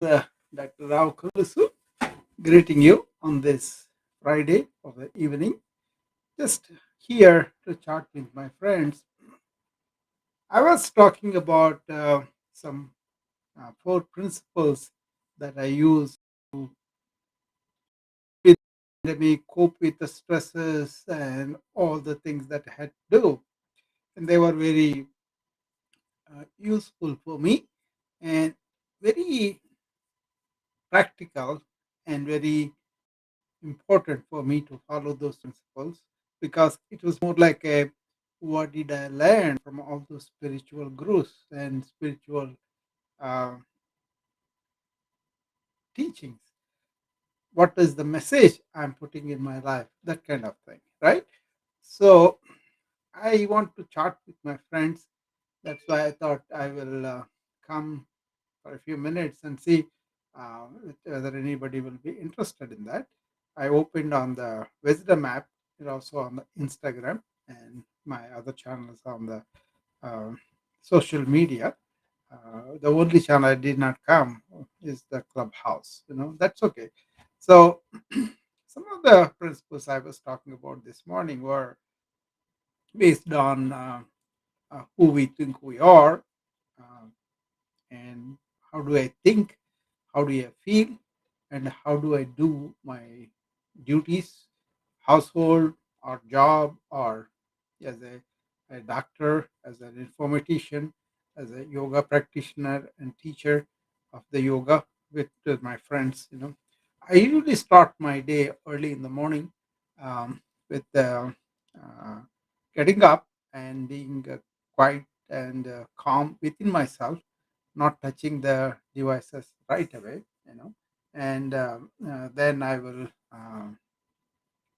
uh, Dr. Rao Kulusu, greeting you on this Friday of the evening. Just here to chat with my friends. I was talking about some four principles that I use to with pandemic, cope with the stresses and all the things that I had to do. And they were very useful for me and very practical and very important for me to follow those principles because it was more like a what did I learn from all those spiritual gurus and spiritual uh, teachings? What is the message I'm putting in my life? That kind of thing, right? So I want to chat with my friends. That's why I thought I will come for a few minutes and see whether anybody will be interested in that. I opened on the Wisdom app, and also on the Instagram, and my other channels on the uh, social media. The only channel I did not come is the Clubhouse. That's okay. So, some of the principles I was talking about this morning were based on who we think we are, uh, and how do I think, how do I feel, and how do I do my duties, household or job, or as a doctor, as an informatician, as a yoga practitioner and teacher of the yoga with my friends. I usually start my day early in the morning with uh, getting up and being quiet and calm within myself, not touching the devices right away. And then I will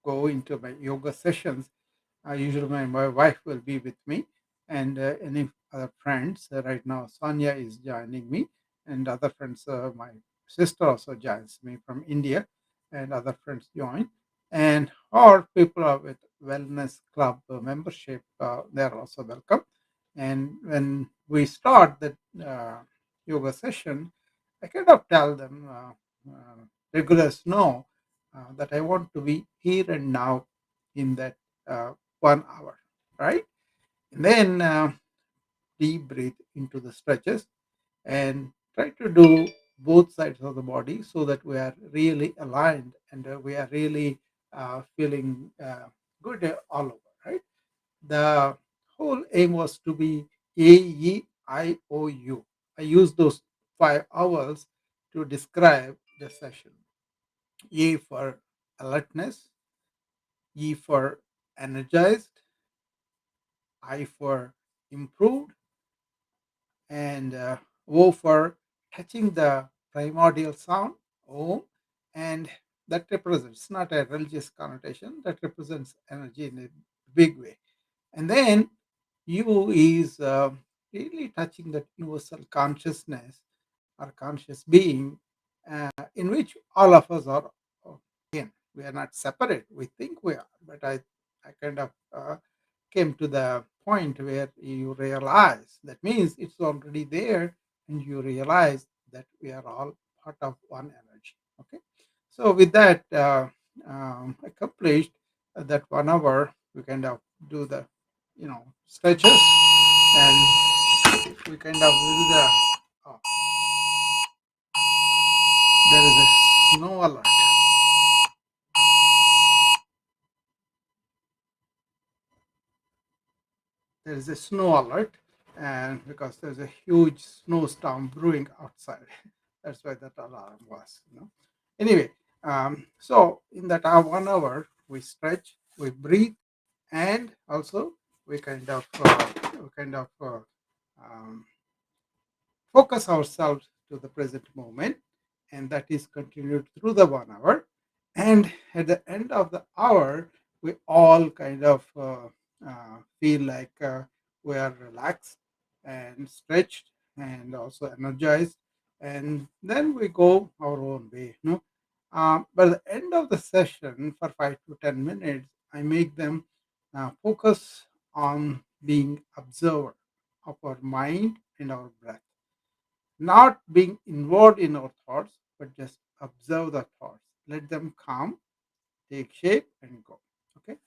go into my yoga sessions. Usually, my wife will be with me, and any other friends. Right now, Sonia is joining me, and other friends. My sister also joins me from India, and other friends join. And or people are with wellness club membership, they are also welcome. And when we start the yoga session, I kind of tell them regulars know that I want to be here and now in that 1 hour, right? And then deep breathe into the stretches and try to do both sides of the body so that we are really aligned and we are really feeling good all over, right? The whole aim was to be AEIOU. I use those 5 hours to describe the session. A for alertness, E for energized, I for improved, and O for touching the primordial sound, Om, and that represents not a religious connotation, that represents energy in a big way. And then U is really touching that universal consciousness or conscious being in which all of us are. Again, we are not separate. We think we are, but I kind of came to the point where you realize that means it's already there, and you realize that we are all part of one energy. Okay, so with that accomplished, that 1 hour we kind of do the stretches, and we kind of do the oh, there is a snow alert. There is a snow alert, and because there's a huge snowstorm brewing outside, that's why that alarm was. Anyway, so in that 1 hour, we stretch, we breathe, and also we kind of um, focus ourselves to the present moment, and that is continued through the 1 hour. And at the end of the hour, we all kind of feel like we are relaxed and stretched and also energized, and then we go our own way. By the end of the session, for 5 to 10 minutes, I make them focus on being observer of our mind and our breath. not being involved in our thoughts, but just observe the thoughts, let them come, take shape, and go. Okay,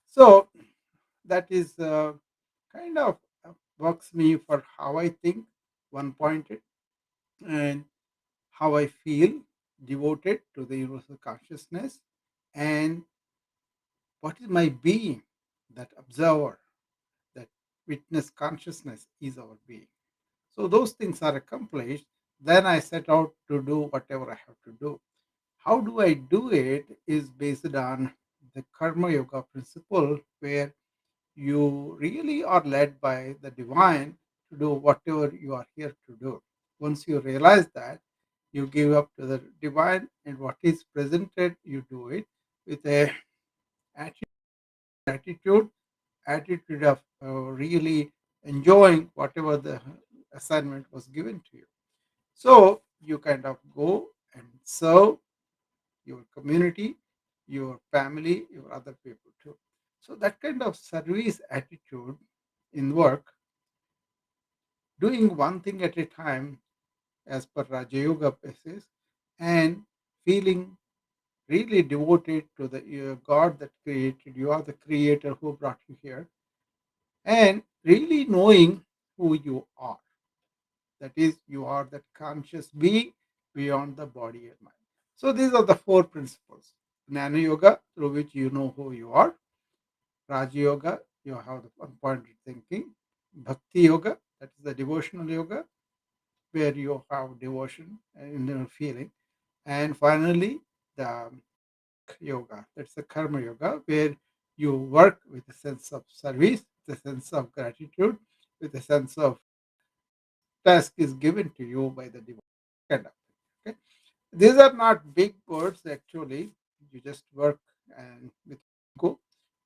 so that is kind of works me for how I think, one pointed, and how I feel devoted to the universal consciousness, and what is my being, that observer, that witness consciousness is our being. So those things are accomplished. Then I set out to do whatever I have to do. How do I do it is based on the Karma Yoga principle, where you really are led by the divine to do whatever you are here to do. Once you realize that, you give up to the divine, and what is presented, you do it with a attitude, attitude of really enjoying whatever the assignment was given to you. So you kind of go and serve your community, your family, your other people too. So that kind of service attitude in work, doing one thing at a time as per Raja Yoga basis, and feeling really devoted to the God that created you, are the creator who brought you here, and really knowing who you are. That is, you are that conscious being beyond the body and mind. So these are the four principles. Jnana Yoga, through which you know who you are. Raja Yoga, you have the one-pointed thinking. Bhakti Yoga, that is the devotional yoga, where you have devotion and inner feeling. And finally, the yoga, that's the karma yoga, where you work with a sense of service, with a sense of gratitude, with a sense of task is given to you by the divine. Kind of thing. Okay, these are not big words actually. You just work and with go,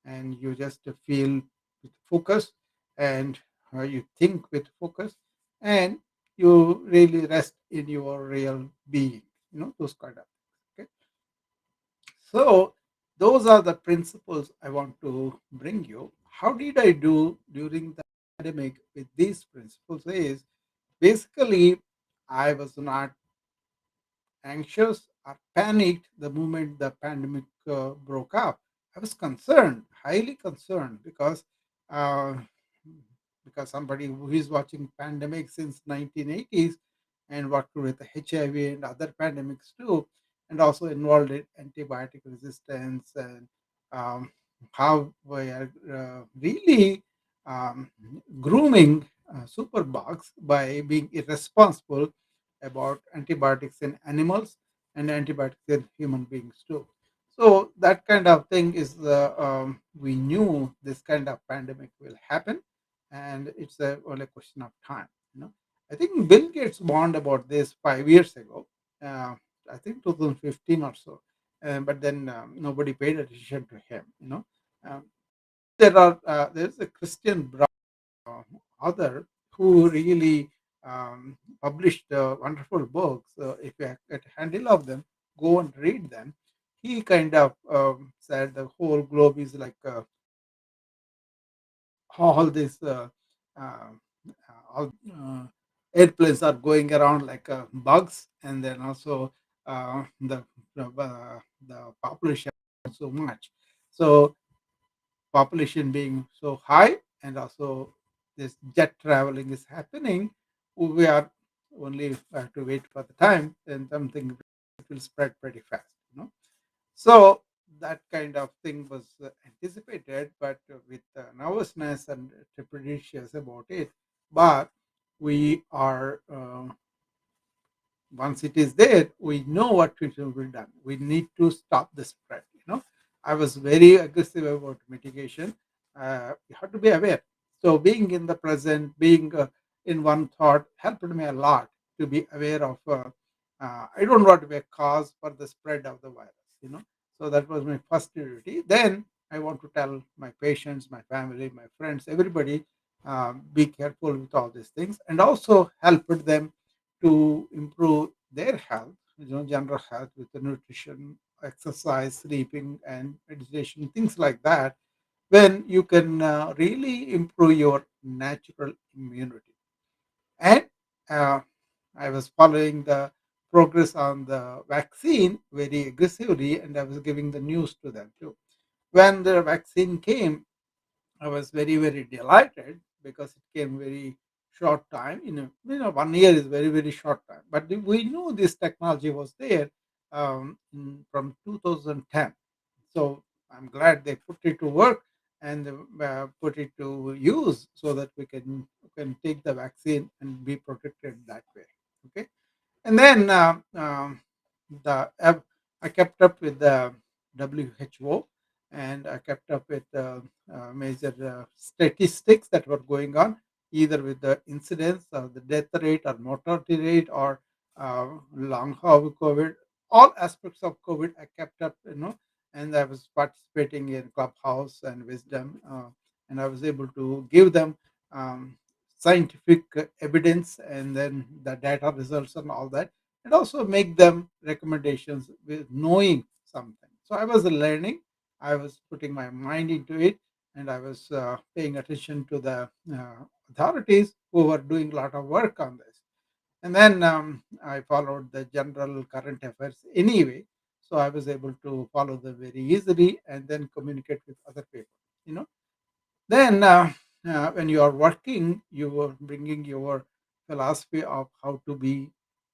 and you just feel with focus, and you think with focus, and you really rest in your real being. Those kind of things. Okay, so those are the principles I want to bring you. How did I do during the pandemic with these principles? Is basically I was not anxious or panicked the moment the pandemic broke up. I was concerned, highly concerned, uh, because somebody who is watching pandemic since 1980s and worked with HIV and other pandemics too, and also involved in antibiotic resistance, and um, how we are really um, grooming superbugs by being irresponsible about antibiotics in animals and antibiotics in human beings too. So that kind of thing is we knew this kind of pandemic will happen, and it's only a question of time. You know, I think Bill Gates warned about this 5 years ago. Uh, I think 2015 or so, but then nobody paid attention to him. Um, there's a Christian uh, author who really published wonderful books. If you get a handle of them, go and read them. He kind of said the whole globe is like all these uh, all airplanes are going around like bugs, and then also the population so much. So population being so high, and also this jet traveling is happening, we are only have to wait for the time, then something will spread pretty fast. So that kind of thing was anticipated, but with nervousness and trepidatious about it. But we are once it is there, we know what will be done. We need to stop the spread. I was very aggressive about mitigation. You have to be aware. So being in the present, being in one thought, helped me a lot to be aware of. I don't want to be a cause for the spread of the virus. So that was my first duty. Then I want to tell my patients, my family, my friends, everybody, be careful with all these things, and also help them to improve their health, general health, with the nutrition, exercise, sleeping, and meditation, things like that. When you can really improve your natural immunity, and uh, I was following the progress on the vaccine very aggressively, and I was giving the news to them too. When the vaccine came, I was very, very delighted because it came very short time. You know, 1 year is very, very short time. But we knew this technology was there from 2010. So I'm glad they put it to work and put it to use so that we can take the vaccine and be protected that way. Okay, and then the I kept up with the WHO, and I kept up with major statistics that were going on, either with the incidence or the death rate or mortality rate or long haul COVID. All aspects of COVID, I kept up, and I was participating in Clubhouse and Wisdom, and I was able to give them. Scientific evidence and then the data results and all that, and also make them recommendations with knowing something. So I was learning, I was putting my mind into it, and I was paying attention to the authorities who were doing a lot of work on this. And then I followed the general current affairs anyway, so I was able to follow them very easily and then communicate with other people. You know, then, when you are working, you are bringing your philosophy of how to be,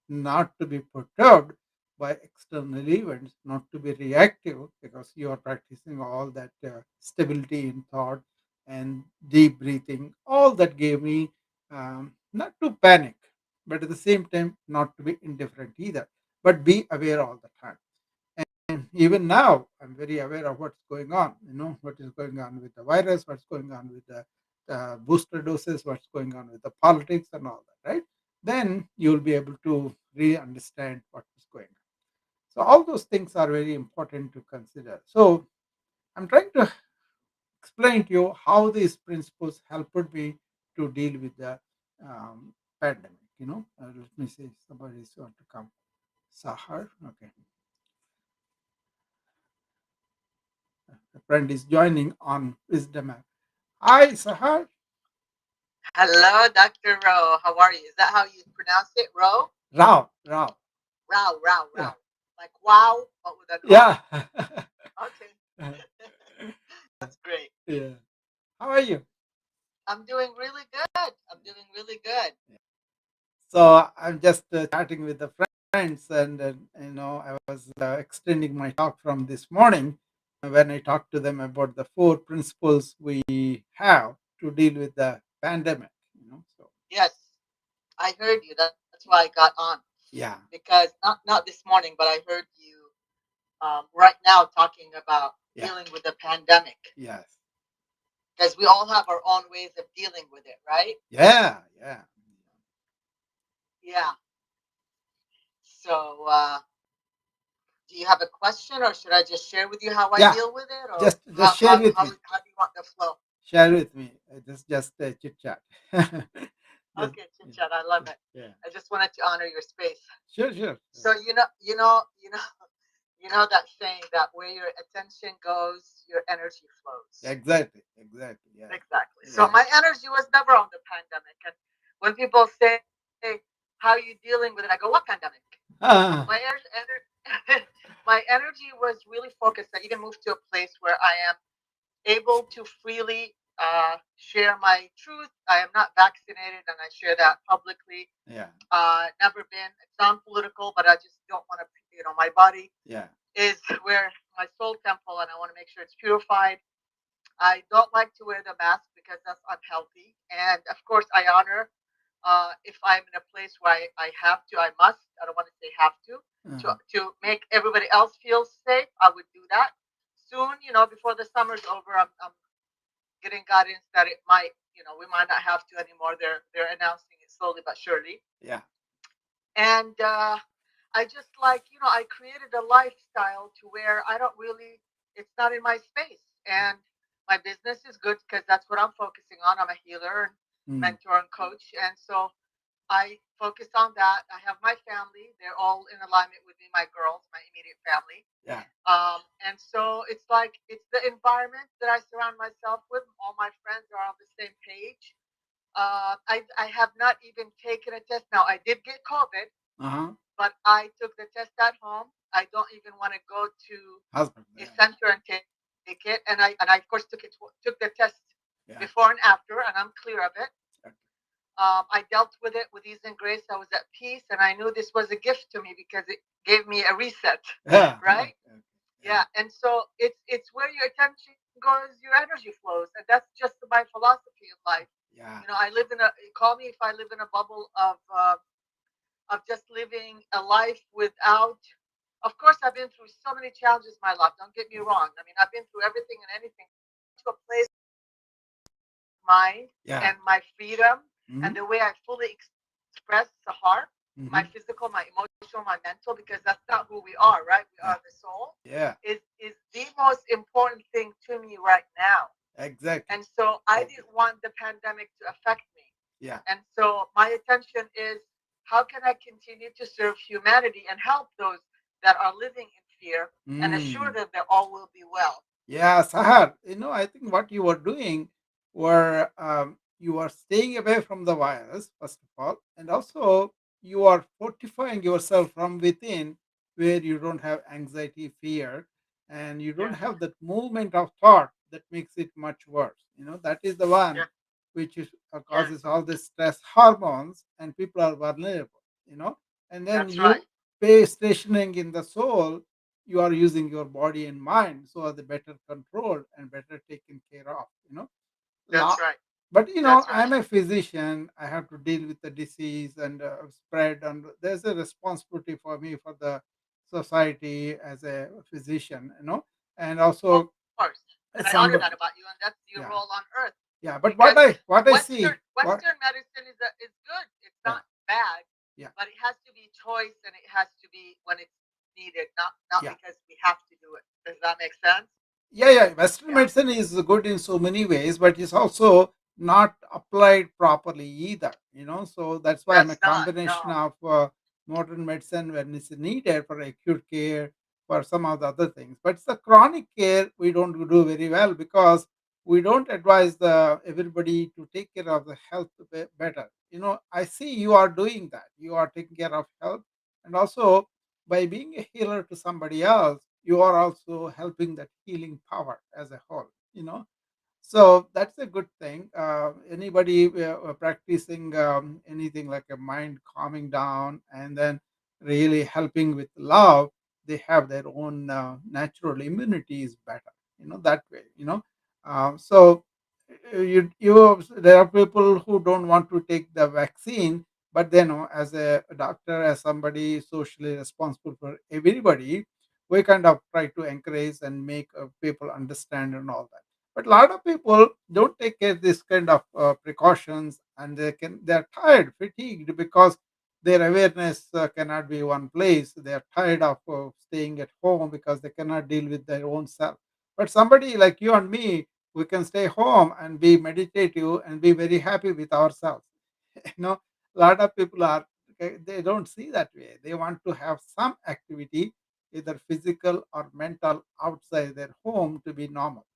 not to be perturbed by external events, not to be reactive, because you are practicing all that stability in thought and deep breathing. All that gave me not to panic, but at the same time, not to be indifferent either, but be aware all the time. And even now, I'm very aware of what's going on. What is going on with the virus, what's going on with the booster doses, what's going on with the politics and all that, right? Then you'll be able to really understand what is going on. So all those things are very important to consider. So I'm trying to explain to you how these principles helped me to deal with the pandemic. Let me see, somebody's want to come. Sahar, okay. A friend is joining on Wisdom app. Hi, Sahar. Hello, Dr. Rowe. How are you? Is that how you pronounce it? Rowe? Rao, Rao. Rao, Rao, Yeah, Rao. Like wow, but with an yeah. O. Okay. That's great. Yeah. How are you? I'm doing really good. I'm doing really good. So I'm just chatting with the friends, and I was extending my talk from this morning when I talked to them about the four principles we have to deal with the pandemic. So Yes, I heard you. That's why I got on. yeah, Because not this morning, but I heard you right now talking about yeah, dealing with the pandemic. yes, Because we all have our own ways of dealing with it, right? yeah, yeah, Yeah. So do you have a question, or should I just share with you how I yeah. deal with it, or Just share with me. how do you want the flow? Share with me. Just chit chat. Just, Okay, chit chat. I love it. yeah. I just wanted to honor your space. Sure, sure. So you know that saying that where your attention goes, your energy flows. Exactly, exactly. Yeah, Exactly. So yeah. my energy was never on the pandemic, and when people say, "How are you dealing with it?" I go, "What pandemic?" My Ah, my energy was really focused. I even moved to a place where I am able to freely share my truth. I am not vaccinated, and I share that publicly. yeah, Never been. It's non-political, but I just don't want to. My body yeah, is where my soul temple, and I want to make sure it's purified. I don't like to wear the mask because that's unhealthy, and of course, I honor. If I'm in a place where I have to, I must. I don't want to say have uh, to make everybody else feel safe. I would do that soon. Before the summer's over, I'm getting guidance that it might, we might not have to anymore. They're announcing it slowly but surely. yeah, And I just like, I created a lifestyle to where I don't really, it's not in my space. And my business is good because that's what I'm focusing on. I'm a healer and mm, mentor and coach. And so I focus on that. I have my family. They're all in alignment with me, my girls, my immediate family. yeah, And so it's like, it's the environment that I surround myself with. All my friends are on the same page. I have not even taken a test. Now I did get COVID, Uh-huh. but I took the test at home. I don't even want to go to Husband. a Yeah. center and take it. And I of course took the test Yeah. before and after, and I'm clear of it. Okay. I dealt with it with ease and grace. I was at peace, and I knew this was a gift to me because it gave me a reset, Yeah. Okay. right? Okay. Yeah. Yeah, and so it's where your attention goes, your energy flows, and that's just my philosophy in life. Yeah. I live in a call me if I live in a bubble of just living a life without. Of course, I've been through so many challenges in my life. Don't get me wrong. I mean, I've been through everything and anything. To a place mind Yeah. and my freedom Mm-hmm. and the way I fully express the heart, Mm-hmm. my physical, my emotional, my mental, because that's not who we are, right? We Yeah. are the soul. Yeah. Is the most important thing to me right now. Exactly. And so I Exactly. didn't want the pandemic to affect me. Yeah. And so my attention is how can I continue to serve humanity and help those that are living in fear and assure Mm. them that all will be well. Yeah, Sahar, I think what you were doing were you are staying away from the virus, first of all, and also you are fortifying yourself from within where you don't have anxiety, fear, and you don't Yes, have that movement of thought that makes it much worse. That is the one yes, which yes. causes all the stress hormones, and people are vulnerable, and then That's right. you pay stationing in the soul, you are using your body and mind so are the better controlled and better taken care of. That's La- right. but That's right. I'm a physician, I have to deal with the disease and spread, and there's a responsibility for me for the society as a physician, and Of also course. And I honor somebody. that about you, and that's your Yeah, role on earth. yeah, but what Because i what I see, what. Western medicine is good. It's Yeah, not bad, yeah, but it has to be choice and it has to be when it's needed, not yeah. because we have to do it. Does that make sense? Yeah, yeah, Western Yeah. medicine is good in so many ways, but it's also not applied properly either. So that's why I'm a That's not. combination No. of modern medicine when it's needed for acute care, for some of the other things. But it's the chronic care we don't do very well because we don't advise the everybody to take care of the health better. I see you are doing that. You are taking care of health, and also by being a healer to somebody else, you are also helping that healing power as a whole. So that's a good thing. Anybody practicing anything like a mind calming down and then really helping with love, they have their own natural immunity is better. That way. So there are people who don't want to take the vaccine, but then as a doctor, as somebody socially responsible for everybody, we kind of try to encourage and make people understand and all that. But a lot of people don't take care this kind of precautions, and they're tired, fatigued because their awareness cannot be one place. They are tired of staying at home because they cannot deal with their own self. But somebody like you and me, we can stay home and be meditative and be very happy with ourselves. A lot of people are, okay, they don't see that way. They want to have some activity, either physical or mental, outside their home to be normal.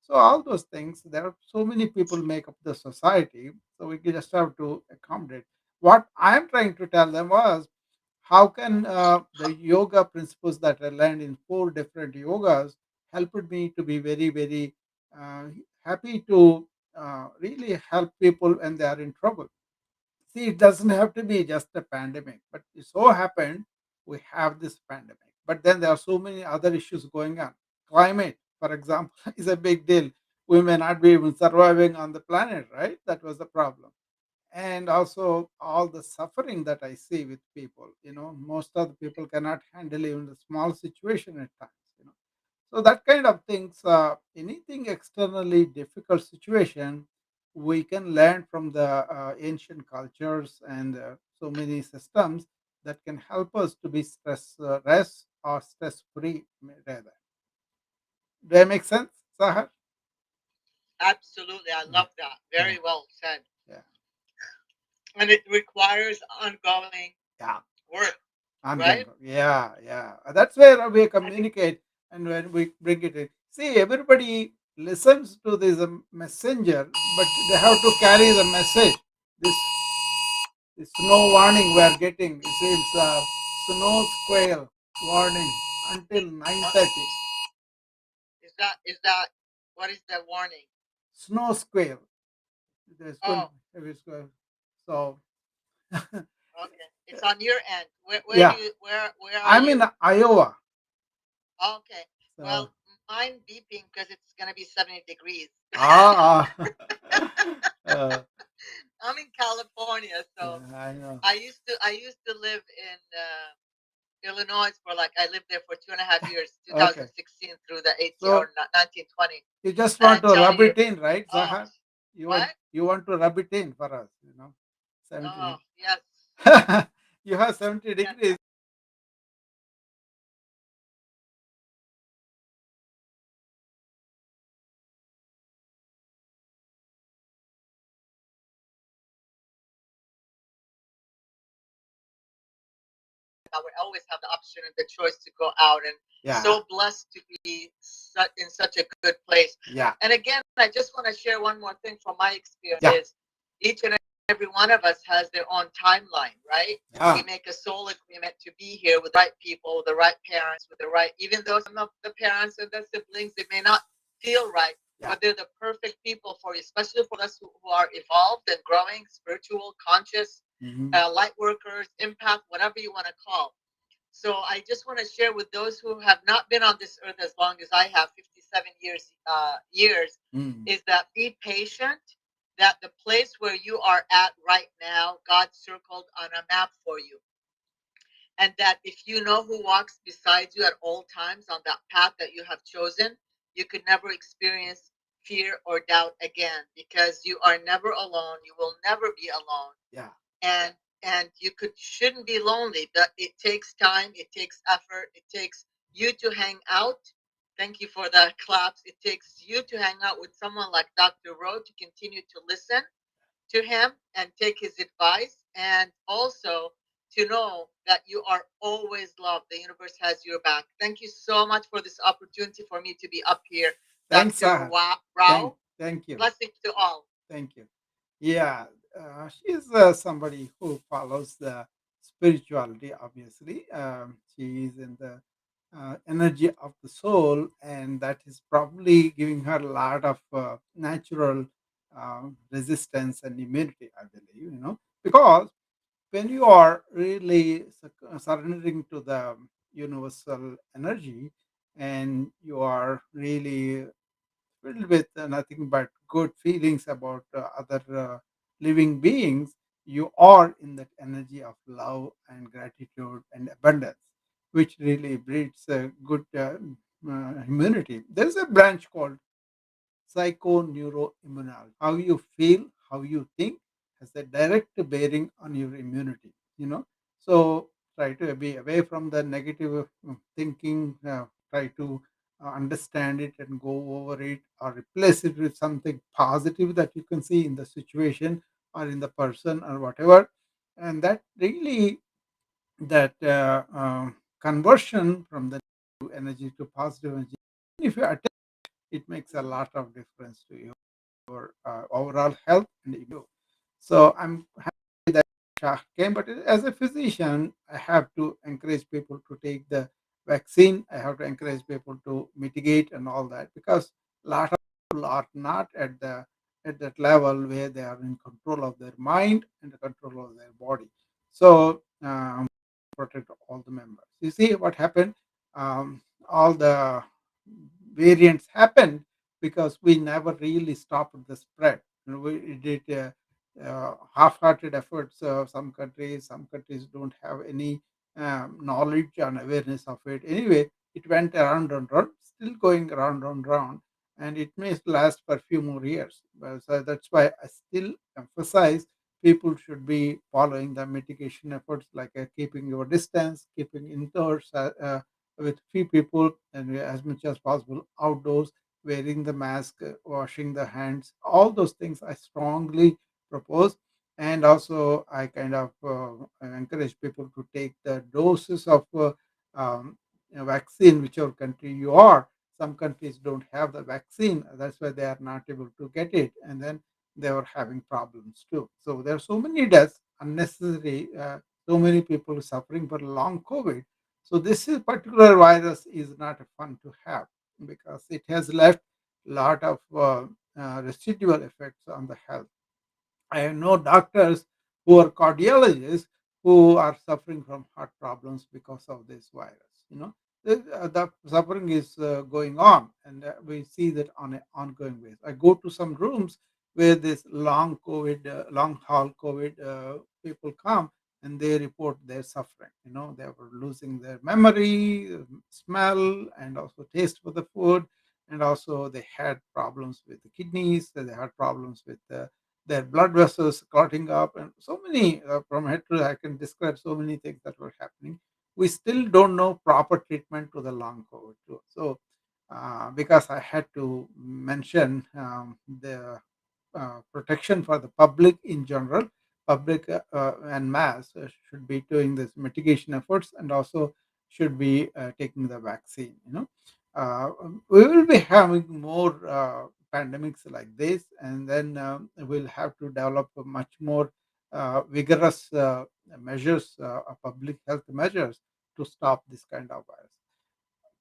So all those things, there are so many people make up the society, so we just have to accommodate. What I'm trying to tell them was, how can the yoga principles that I learned in 4 different yogas helped me to be very, very uh, happy to really help people when they are in trouble. See, it doesn't have to be just a pandemic, but it so happened we have this pandemic. But then there are so many other issues going on. Climate, for example, is a big deal. We may not be even surviving on the planet, right? That was the problem. And also all the suffering that I see with people. Most of the people cannot handle even the small situation at times. So that kind of things, anything externally difficult situation, we can learn from the ancient cultures and so many systems that can help us to be stress or stress free rather. Do I make sense, Sahar? Absolutely. I Yeah, love that. yeah, Very well said. yeah, And it requires ongoing yeah. work, Ongoing. right? Yeah, yeah. That's where we I think communicate and when we bring it in. See, everybody listens to this messenger, but they have to carry the message. This snow warning we are getting. It seems snow squall warning until What 9:30. is that? Is that what is the warning? Snow squall. There's going to Oh, be heavy squall. So okay. It's on your end. Where do yeah, you where are I'm in you? Iowa. Okay. So Well, mine beeping because it's gonna be 70 degrees. ah, uh, I'm in California, so yeah, I know. I used to live in Illinois for like I lived there for 2.5 years, Okay, 2016 through the 18 or so 1920. you just And I want to tell rub you, it in, right, oh, Zahar? what? You want to rub it in for us, 70 Oh, yes, you have 70 yes. degrees. I would always have the option and the choice to go out, and Yeah, so blessed to be in such a good place. yeah, And again, I just want to share one more thing from my experience yeah, is each and every one of us has their own timeline, right? We yeah, make a soul agreement to be here with the right people, with the right parents, with the right, even though some of the parents and the siblings, they may not feel right, yeah. but they're the perfect people for you, especially for us who are evolved and growing, spiritual, conscious, Hmm. light workers, empath, whatever you want to call. So I just want to share with those who have not been on this earth as long as I have, 57 years, Mm. is that be patient. That the place where you are at right now, God circled on a map for you, and that if you know who walks beside you at all times on that path that you have chosen, you could never experience fear or doubt again because you are never alone. You will never be alone, Yeah. and you shouldn't be lonely, but it takes time, it takes effort, it takes you to hang out. Thank you for the claps. It takes you to hang out with someone like Dr. Rowe to continue to listen to him and take his advice, and also to know that you are always loved. The universe has your back. Thank you so much for this opportunity for me to be up here. Thanks, Dr. Sahar. Rao, Thank you. blessings to all. Thank you. Yeah, she's somebody who follows the spirituality, obviously. She is in the energy of the soul, and that is probably giving her a lot of natural resistance and immunity, I believe, because when you are really surrendering to the universal energy and you are really filled with nothing but good feelings about other living beings, you are in that energy of love and gratitude and abundance, which really breeds a good immunity. There's a branch called psychoneuroimmunology. How you feel, how you think has a direct bearing on your immunity. So try to be away from the negative thinking, try to understand it and go over it or replace it with something positive that you can see in the situation or in the person or whatever. And that really, that conversion from the negative energy to positive energy, if you attempt, it makes a lot of difference to you overall health and immune. So I'm happy that Shah came, but as a physician, I have to encourage people to take the vaccine. I have to encourage people to mitigate and all that because a lot of people are not at that level where they are in control of their mind and the control of their body. So protect all the members. You see what happened? All the variants happened because we never really stopped the spread. We did half-hearted efforts. Some countries don't have any knowledge and awareness of it. Anyway, it went around and round, still going around and round, and it may last for a few more years. So that's why I still emphasize people should be following the mitigation efforts like keeping your distance, keeping indoors with few people, and as much as possible outdoors, wearing the mask, washing the hands, all those things I strongly propose. And also, I kind of encourage people to take the doses of vaccine, whichever country you are. some countries don't have the vaccine. That's why they are not able to get it. And then they were having problems too. So there are so many deaths, unnecessary, so many people suffering for long COVID. So this is particular virus is not fun to have because it has left a lot of residual effects on the health. I know doctors who are cardiologists who are suffering from heart problems because of this virus. The suffering is going on, and we see that on an ongoing basis. I go to some rooms where this long COVID, long haul COVID people come, and they report their suffering. They were losing their memory, smell, and also taste for the food, and also they had problems with the kidneys. They had problems with their blood vessels clotting up, and so many from head to I can describe so many things that were happening. We still don't know proper treatment to the long COVID too. So because I had to mention the protection for the public in general, public and mass should be doing this mitigation efforts and also should be taking the vaccine. We will be having more pandemics like this, and then we'll have to develop a much more vigorous measures, public health measures to stop this kind of virus.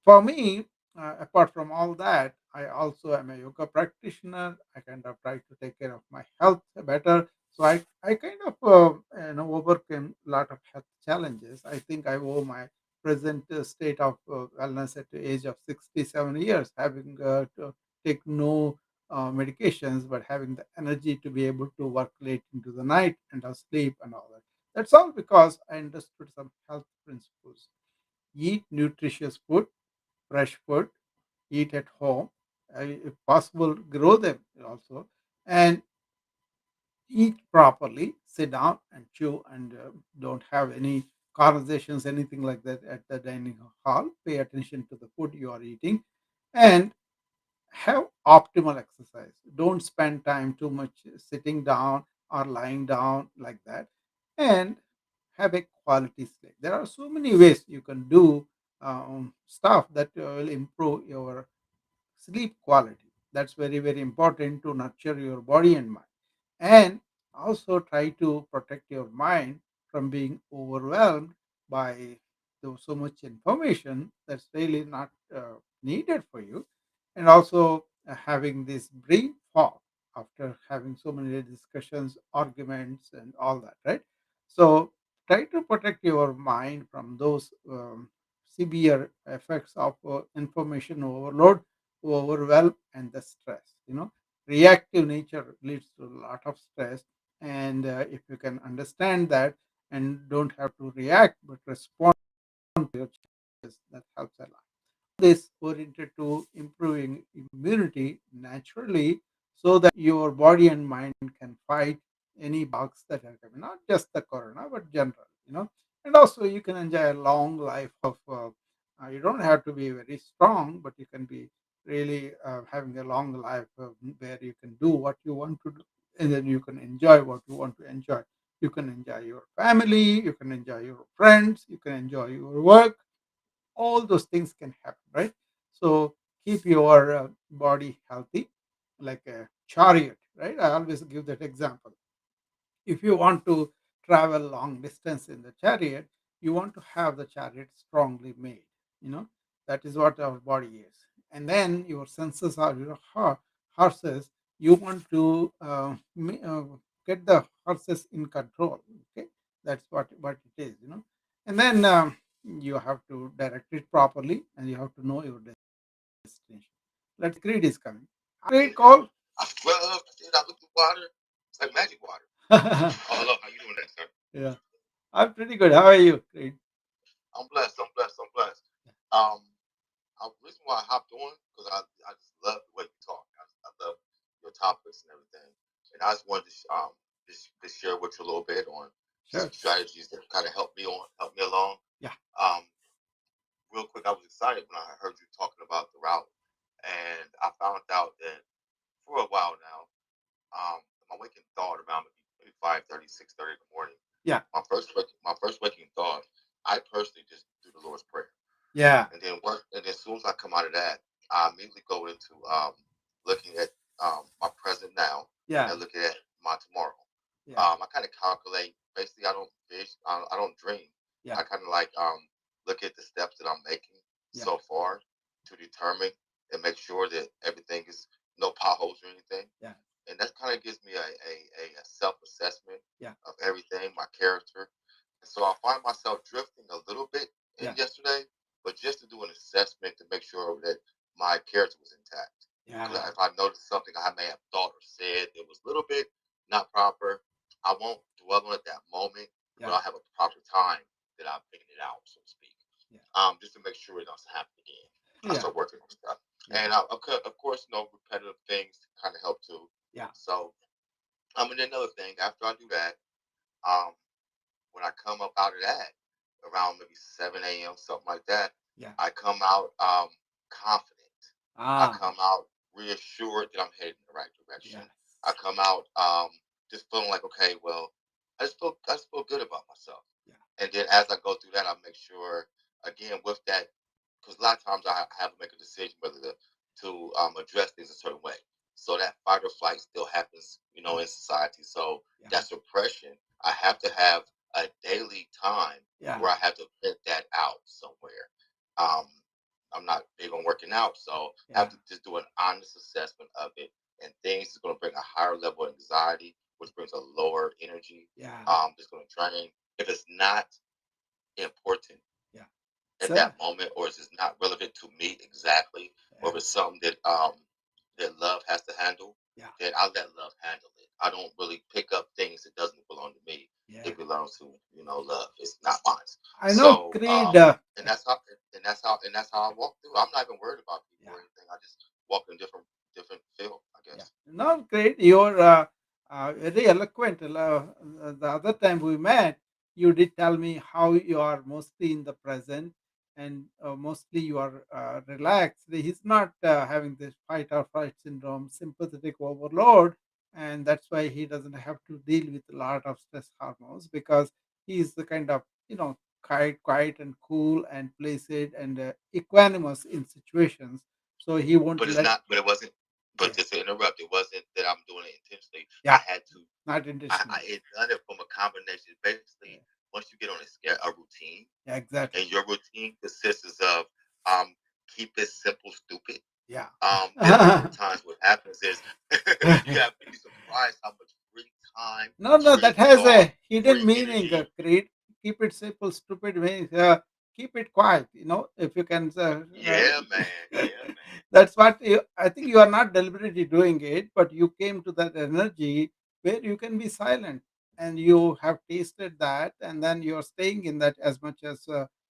For me, apart from all that, I also am a yoga practitioner. I kind of try to take care of my health better. So I kind of overcame a lot of health challenges. I think I owe my present state of wellness at the age of 67 years, having to take no medications, but having the energy to be able to work late into the night and sleep and all that. That's all because I understood some health principles. Eat nutritious food, fresh food, eat at home, if possible, grow them also, and eat properly, sit down and chew, and don't have any conversations, anything like that at the dining hall. Pay attention to the food you are eating and have optimal exercise. Don't spend time too much sitting down or lying down like that. And have a quality sleep. There are so many ways you can do stuff that will improve your sleep quality. That's very, very important to nurture your body and mind. And also try to protect your mind from being overwhelmed by so much information that's really not needed for you. And also having this brain fog after having so many discussions, arguments, and all that, right? So try to protect your mind from those severe effects of information overload, overwhelm, and the stress. Reactive nature leads to a lot of stress, and if you can understand that and don't have to react but respond to your challenges, that helps a lot. This oriented to improving immunity naturally so that your body and mind can fight any bugs that are coming, not just the corona but general. And also you can enjoy a long life of you don't have to be very strong, but you can be really having a long life where you can do what you want to do, and then you can enjoy what you want to enjoy. You can enjoy your family, you can enjoy your friends, you can enjoy your work. All those things can happen, right? So keep your body healthy, like a chariot, right? I always give that example. If you want to travel long distance in the chariot, you want to have the chariot strongly made. you know that is what our body is. And then your senses are your horses. You want to get the horses in control. Okay, that's what it is. And then you have to direct it properly, and you have to know your destination. Let's say Creed is coming. Great call. Well, I look the water. It's like magic water. Oh, hello. How you doing there, sir? Yeah, I'm pretty good. How are you, Creed? I'm blessed. I'm blessed. I'm blessed. Um, the reason why I hopped on because I just love the way you talk. I love your topics and everything, and I just wanted to just share with you a little bit on some strategies that kind of help me along. Yeah. Real quick, I was excited when I heard you talking about the route, and I found out that for a while now, my waking thought around maybe 5:30, 6:30 in the morning. Yeah. My first waking thought, I personally just do the Lord's Prayer. Yeah. And then as soon as I come out of that, I immediately go into looking at my present now Yeah, and looking at my tomorrow. yeah, I kind of calculate. Basically, I don't fish. I don't dream. yeah, I kind of like look at the steps that I'm making yeah, so far to determine and make sure that everything is no potholes or anything. yeah, And that kind of gives me a self assessment yeah, of everything, my character. And so I find myself drifting a little bit in yeah, yesterday, but just to do an assessment to make sure that my character was intact. Because yeah, if I noticed something I may have thought or said that was a little bit not proper, I won't dwell on it that moment, but yeah, I'll have a proper time that I'll figure it out, so to speak. yeah, Just to make sure it doesn't happen again. I yeah, start working on stuff. yeah, And of course, repetitive things kind of help too. yeah, So, and another thing, after I do that, um, when I come up out of that, around maybe 7 a.m., something like that, yeah. I come out confident. I Ah, come out reassured that I'm heading in the right direction. yes, I come out just feeling like, okay, well, I just feel good about myself. yeah, And then as I go through that, I make sure again with that because a lot of times I have to make a decision whether to address things a certain way. So that fight or flight still happens, yeah, in society. So yeah, that suppression, I have to have a daily time yeah, where I have to vent that out somewhere. Um, I'm not big on working out, so I have yeah, to just do an honest assessment of it. And things is going to bring a higher level of anxiety, which brings a lower energy. yeah, It's going to drain. If it's not important yeah. at So, that moment, or is it not relevant to me exactly, or if yeah, it's something that love has to handle, yeah, then I let love handle it. I don't really pick up things that doesn't belong to me. yeah. It belongs to love. It's not mine. I know, So Creed. and that's how I walk through. I'm not even worried about people Yeah, or anything. I just walk in a different field, I yeah. guess. No, great. You're very eloquent. The other time we met, you did tell me how you are mostly in the present and mostly you are relaxed. He's not having this fight or flight syndrome, sympathetic overload, and that's why he doesn't have to deal with a lot of stress hormones because he's the kind of quiet and cool and placid and equanimous in situations. So he won't But it's let. not. But it wasn't. But Yeah, just to interrupt, it wasn't that I'm doing it intentionally. I yeah, had to not I intentionally. it done it from a combination. Basically, Yeah, once you get on a routine, yeah, exactly. and your routine consists of um, keep it simple, stupid. Yeah. Then a lot of times what happens is you'd be surprised how much free time, No, no, free that has thought, a hidden free meaning. energy. Create, keep it simple. Stupid means keep it quiet. If you can. Yeah, man. Yeah, man. That's what I think. You are not deliberately doing it, but you came to that energy where you can be silent, and you have tasted that, and then you are staying in that as much as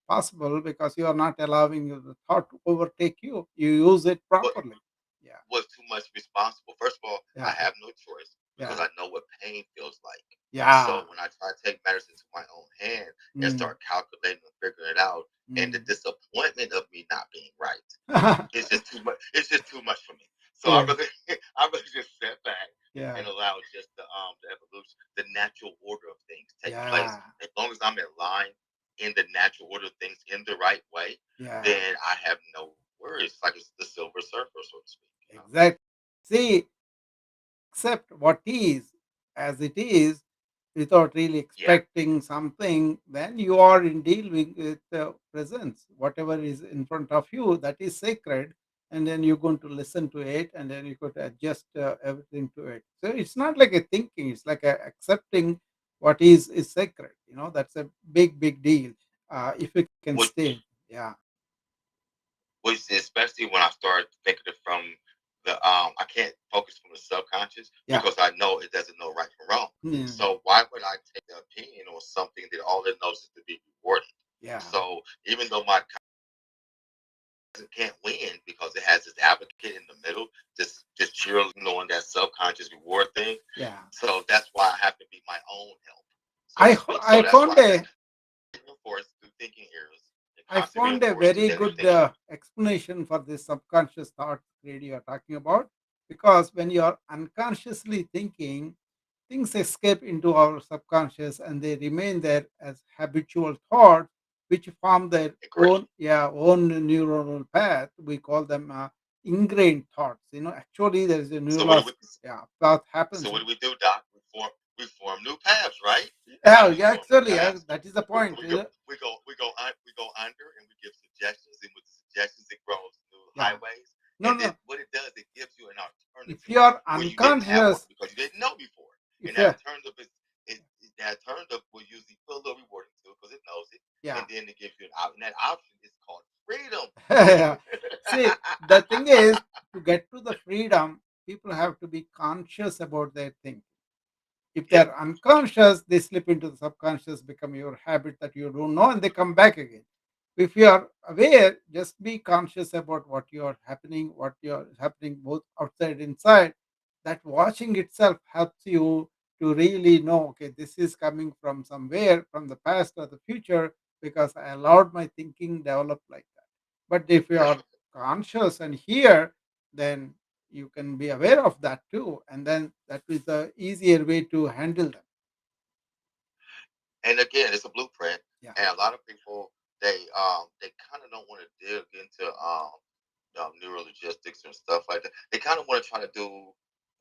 possible because you are not allowing the thought to overtake you. You use it But properly. Yeah, was too much responsible. First of all, I yeah, have no choice because yeah, I know what pain feels like. yeah. So when I try to take matters into my own hand and Mm, start calculating and figuring it out, and the mm. disappointment of me not being right, it's just too much. It's just too much for me. So I Yeah, really, I really just sit back yeah, and allow just the evolution, the natural order of things take place. yeah, As long as I'm in line in the natural order of things in the right way, yeah, then I have no worries. Like it's the silver surfer, so to speak. exactly. See, accept what is as it is without really Yeah. expecting something, then you are in deal with the presence. Whatever is in front of you, that is sacred. And then you're going to listen to it and then you could adjust everything to it. So it's not like a thinking, it's like a accepting what is sacred. That's a big deal. If you can stay. Which Yeah, which especially when I start thinking it from the I can't focus from the subconscious yeah, because I know it doesn't know right from wrong. mm, So why would I take the opinion on something that all it knows is to be rewarded? yeah, So even though my conscience can't win because it has this advocate in the middle, just cheerleading on that subconscious reward thing. yeah. So that's why I have to be my own help, so to I speak. I So that's found why I got a to reinforce through thinking errors and I constant found a reinforcement very that it's good thinking. explanation for this subconscious thought Grade you are talking about. Because when you are unconsciously thinking, things escape into our subconscious and they remain there as habitual thoughts, which form their Great. own neuronal path. We call them ingrained thoughts. Actually, there is a So what do we? neurological, yeah, path So happens. what do we do, Doc? We form new paths, right? How Yeah, do we yeah, form new actually, paths? that is the We, point. we go we go under and we give suggestions, and with the suggestions it grows new Yeah. highways. No, And then no. what it does, it gives you an If alternative you are where you didn't have one unconscious, because you didn't know before. And if that you, alternative is that alternative will usually feel a little rewarding too because it knows it, and yeah. then it gives you an out. And that option is called freedom. Yeah. See, the thing is, to get to the freedom, people have to be conscious about their thinking. If Yep. they're unconscious, they slip into the subconscious, become your habit that you don't know, and they come back again. If you are aware, just be conscious about what you are happening, what you are happening both outside and inside. That watching itself helps you to really know, okay, this is coming from somewhere, from the past or the future, because I allowed my thinking develop like that. But if you That's are conscious and here, then you can be aware of that too, and then that is the easier way to handle them. and again, it's a blueprint. Yeah. And a lot of people they kind of don't want to dig into neurologistics and stuff like that. They kind of want to try to do.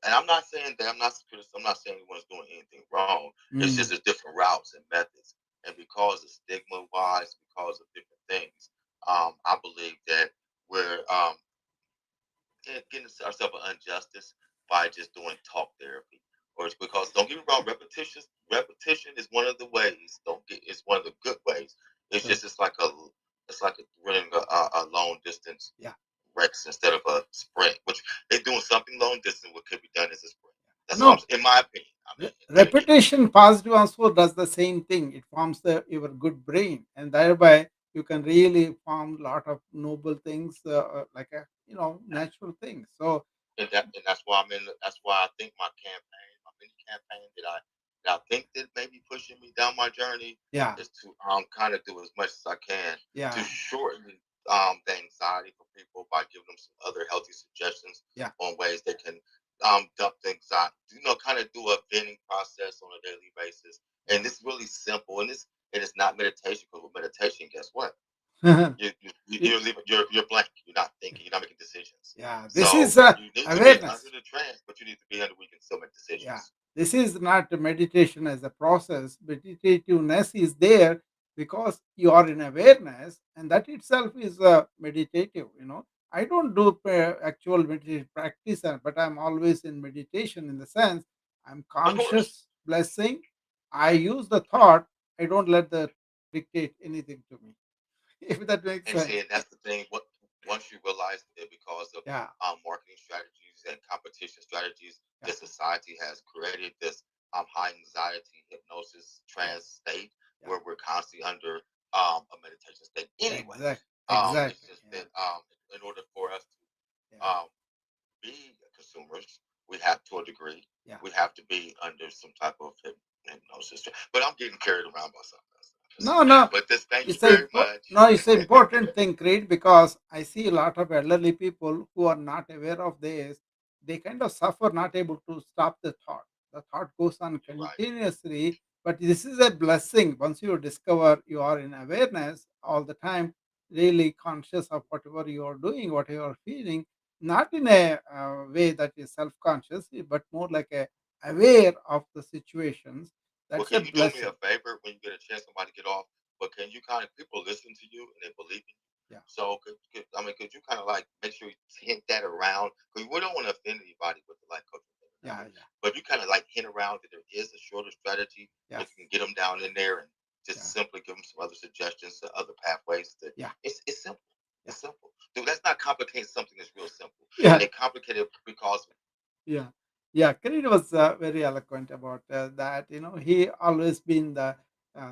And I'm not saying that I'm not saying anyone's doing anything wrong. It's just Mm. there's different routes and methods, and because of stigma wise, because of different things, I believe that we're getting ourselves an injustice by just doing talk therapy. Or it's because don't get me wrong, repetition is one of the ways. Don't get it's one of the good ways. It's Sure. just it's like running a long distance Yeah. race instead of a sprint, which they're doing something long distance what could be done as a sprint. That's all I'm No, saying, in my opinion. I mean, then again, repetition positive also does the same thing. It forms your good brain, and thereby you can really form a lot of noble things, like a natural things. So and that's why that's why I think my campaign, my mini campaign that I think that may be pushing me down my journey yeah, is to kind of do as much as I can to yeah, shorten the anxiety for people by giving them some other healthy suggestions yeah. on ways they can dump things out, kind of do a venting process on a daily basis. And Yeah. it's really simple, and it's not meditation because with meditation, guess what? It- You're blank. You're not thinking. You're not making decisions. yeah, this So is you need to be under awareness. the trance, but you need to be under where you can still make Yeah, decisions. this is not a meditation as a process. Meditativeness is there because you are in awareness, and that itself is meditative. I don't do actual meditation practice, but I'm always in meditation in the sense I'm Of course. conscious blessing. I use the thought. I don't let the thought dictate anything to me. If that makes And see, sense. and that's the thing. What once you realize that because of Yeah, marketing strategies and competition strategies, yeah, the society has created this high anxiety hypnosis yeah, trance state yeah. where we're constantly under a meditation state. Anyway, it's Exactly. just Yeah, that in order for us to yeah, be consumers, we have to a degree, yeah. we have to be under some type of hypnosis. But I'm getting carried around by something else. No, no, But this, thank you it's very much. it's an important thing, Creed, because I see a lot of elderly people who are not aware of this. They kind of suffer, not able to stop the thought. The thought goes on You're right. continuously, but this is a blessing. Once you discover you are in awareness all the time, really conscious of whatever you are doing, what you are feeling, not in a way that is self-conscious, but more like a aware of the situations. Well, That's a can you do me a blessing. favor when you get a chance, somebody get off? But can you kind of people listen to you and they believe in you? Yeah, So could you kind of like make sure you hint that around because we don't want to offend anybody with the life coaching thing or yeah, nothing. yeah. But if you kind of like hint around that there is a shorter strategy that Yes. you can get them down in there and just Yeah. simply give them some other suggestions to other pathways. That Yeah. it's simple. Yeah. It's simple. Dude, let's not complicate something that's real simple. Yeah. They complicate it because Yeah. Yeah. Creed was very eloquent about that. He always been the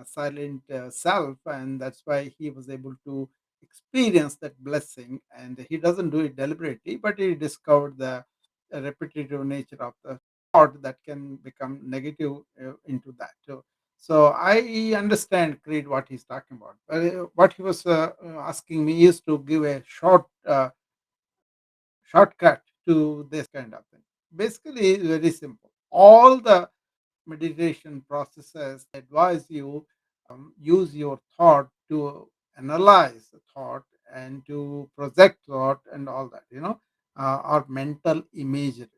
silent self, and that's why he was able to experience that blessing. And he doesn't do it deliberately, but he discovered the repetitive nature of the thought that can become negative into that too. So I understand Creed what he's talking about. What he was asking me is to give a shortcut to this kind of thing. Basically, it's very simple. All the meditation processes advise you use your thought to analyze the thought and to project thought and all that. or mental imagery,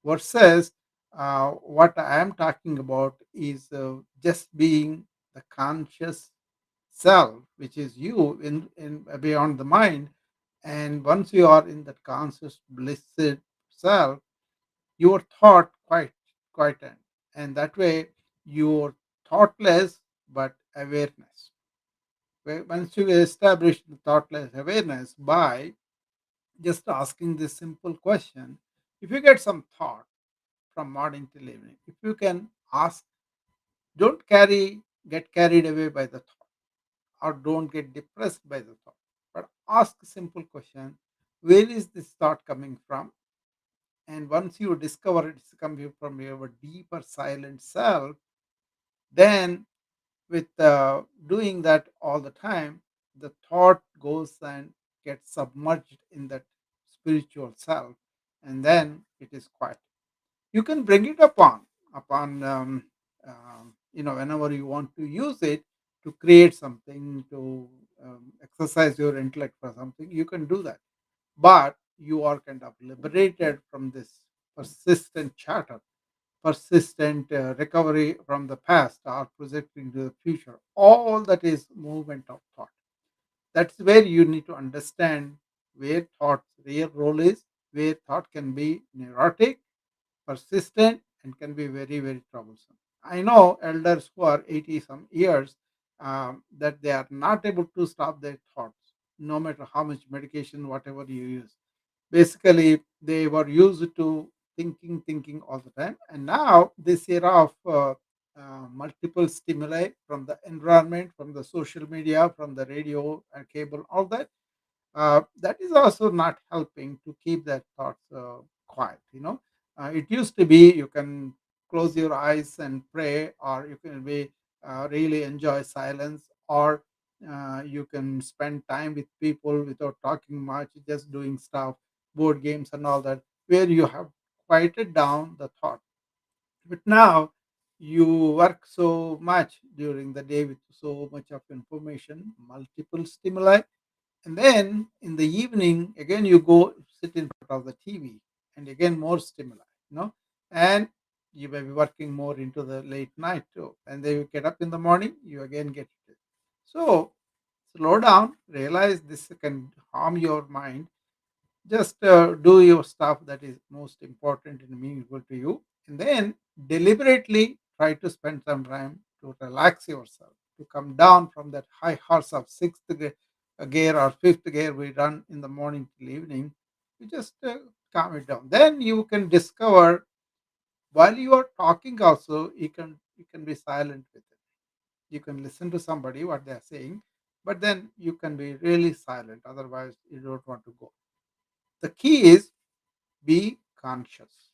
versus what I am talking about is just being the conscious self, which is you in beyond the mind. And once you are in that conscious, blissed self, your thought quite end. And that way, you're thoughtless but awareness. Once you establish the thoughtless awareness by just asking this simple question, if you get some thought from morning till evening, if you can ask, don't get carried away by the thought, or don't get depressed by the thought, but ask a simple question: where is this thought coming from? And once you discover it's coming from your deeper silent self, then with doing that all the time, the thought goes and gets submerged in that spiritual self, and then it is quiet. You can bring it upon whenever you want to use it to create something, to exercise your intellect for something, you can do that. But you are kind of liberated from this persistent chatter, persistent recovery from the past, or projecting to the future. All that is movement of thought. That's where you need to understand where thought's real role is, where thought can be neurotic, persistent, and can be very, very troublesome. I know elders who are 80 some years, that they are not able to stop their thoughts, no matter how much medication, whatever you use. Basically, they were used to thinking all the time. And now, this era of multiple stimuli from the environment, from the social media, from the radio and cable, all that, that is also not helping to keep that thoughts quiet. It used to be you can close your eyes and pray, or you can be really enjoy silence, or you can spend time with people without talking much, just doing stuff, board games and all that, where you have quieted down the thought. But now you work so much during the day with so much of information, multiple stimuli, and then in the evening, again, you go sit in front of the TV, and again, more stimuli. And you may be working more into the late night too. And then you get up in the morning, you again get it. So slow down, realize this can harm your mind. Just do your stuff that is most important and meaningful to you. And then deliberately try to spend some time to relax yourself, to come down from that high horse of gear or fifth gear we run in the morning till evening. You just calm it down. Then you can discover, while you are talking also, you can be silent with it. You can listen to somebody what they are saying, but then you can be really silent. Otherwise, you don't want to go. The key is, be conscious,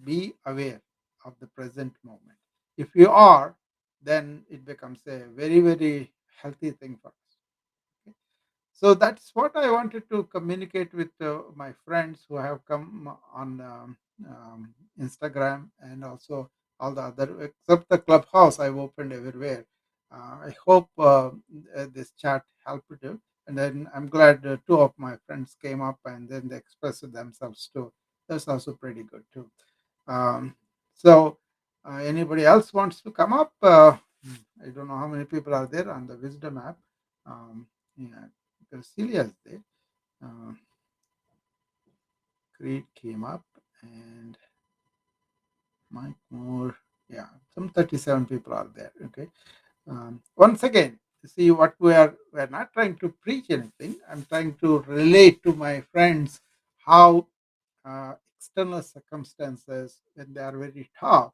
be aware of the present moment. If you are, then it becomes a very, very healthy thing for us. Okay? So that's what I wanted to communicate with my friends who have come on Instagram, and also all the other, except the clubhouse I've opened everywhere. I hope this chat helped you. And then I'm glad two of my friends came up and then they expressed themselves too. That's also pretty good too. Um, so, anybody else wants to come up? I don't know how many people are there on the Wisdom app. Um, yeah, because Celia is there. Uh, Creed came up, and Mike Moore. Yeah, some 37 people are there. Okay. Once again, see what we're not trying to preach anything. I'm trying to relate to my friends how external circumstances, when they are very tough,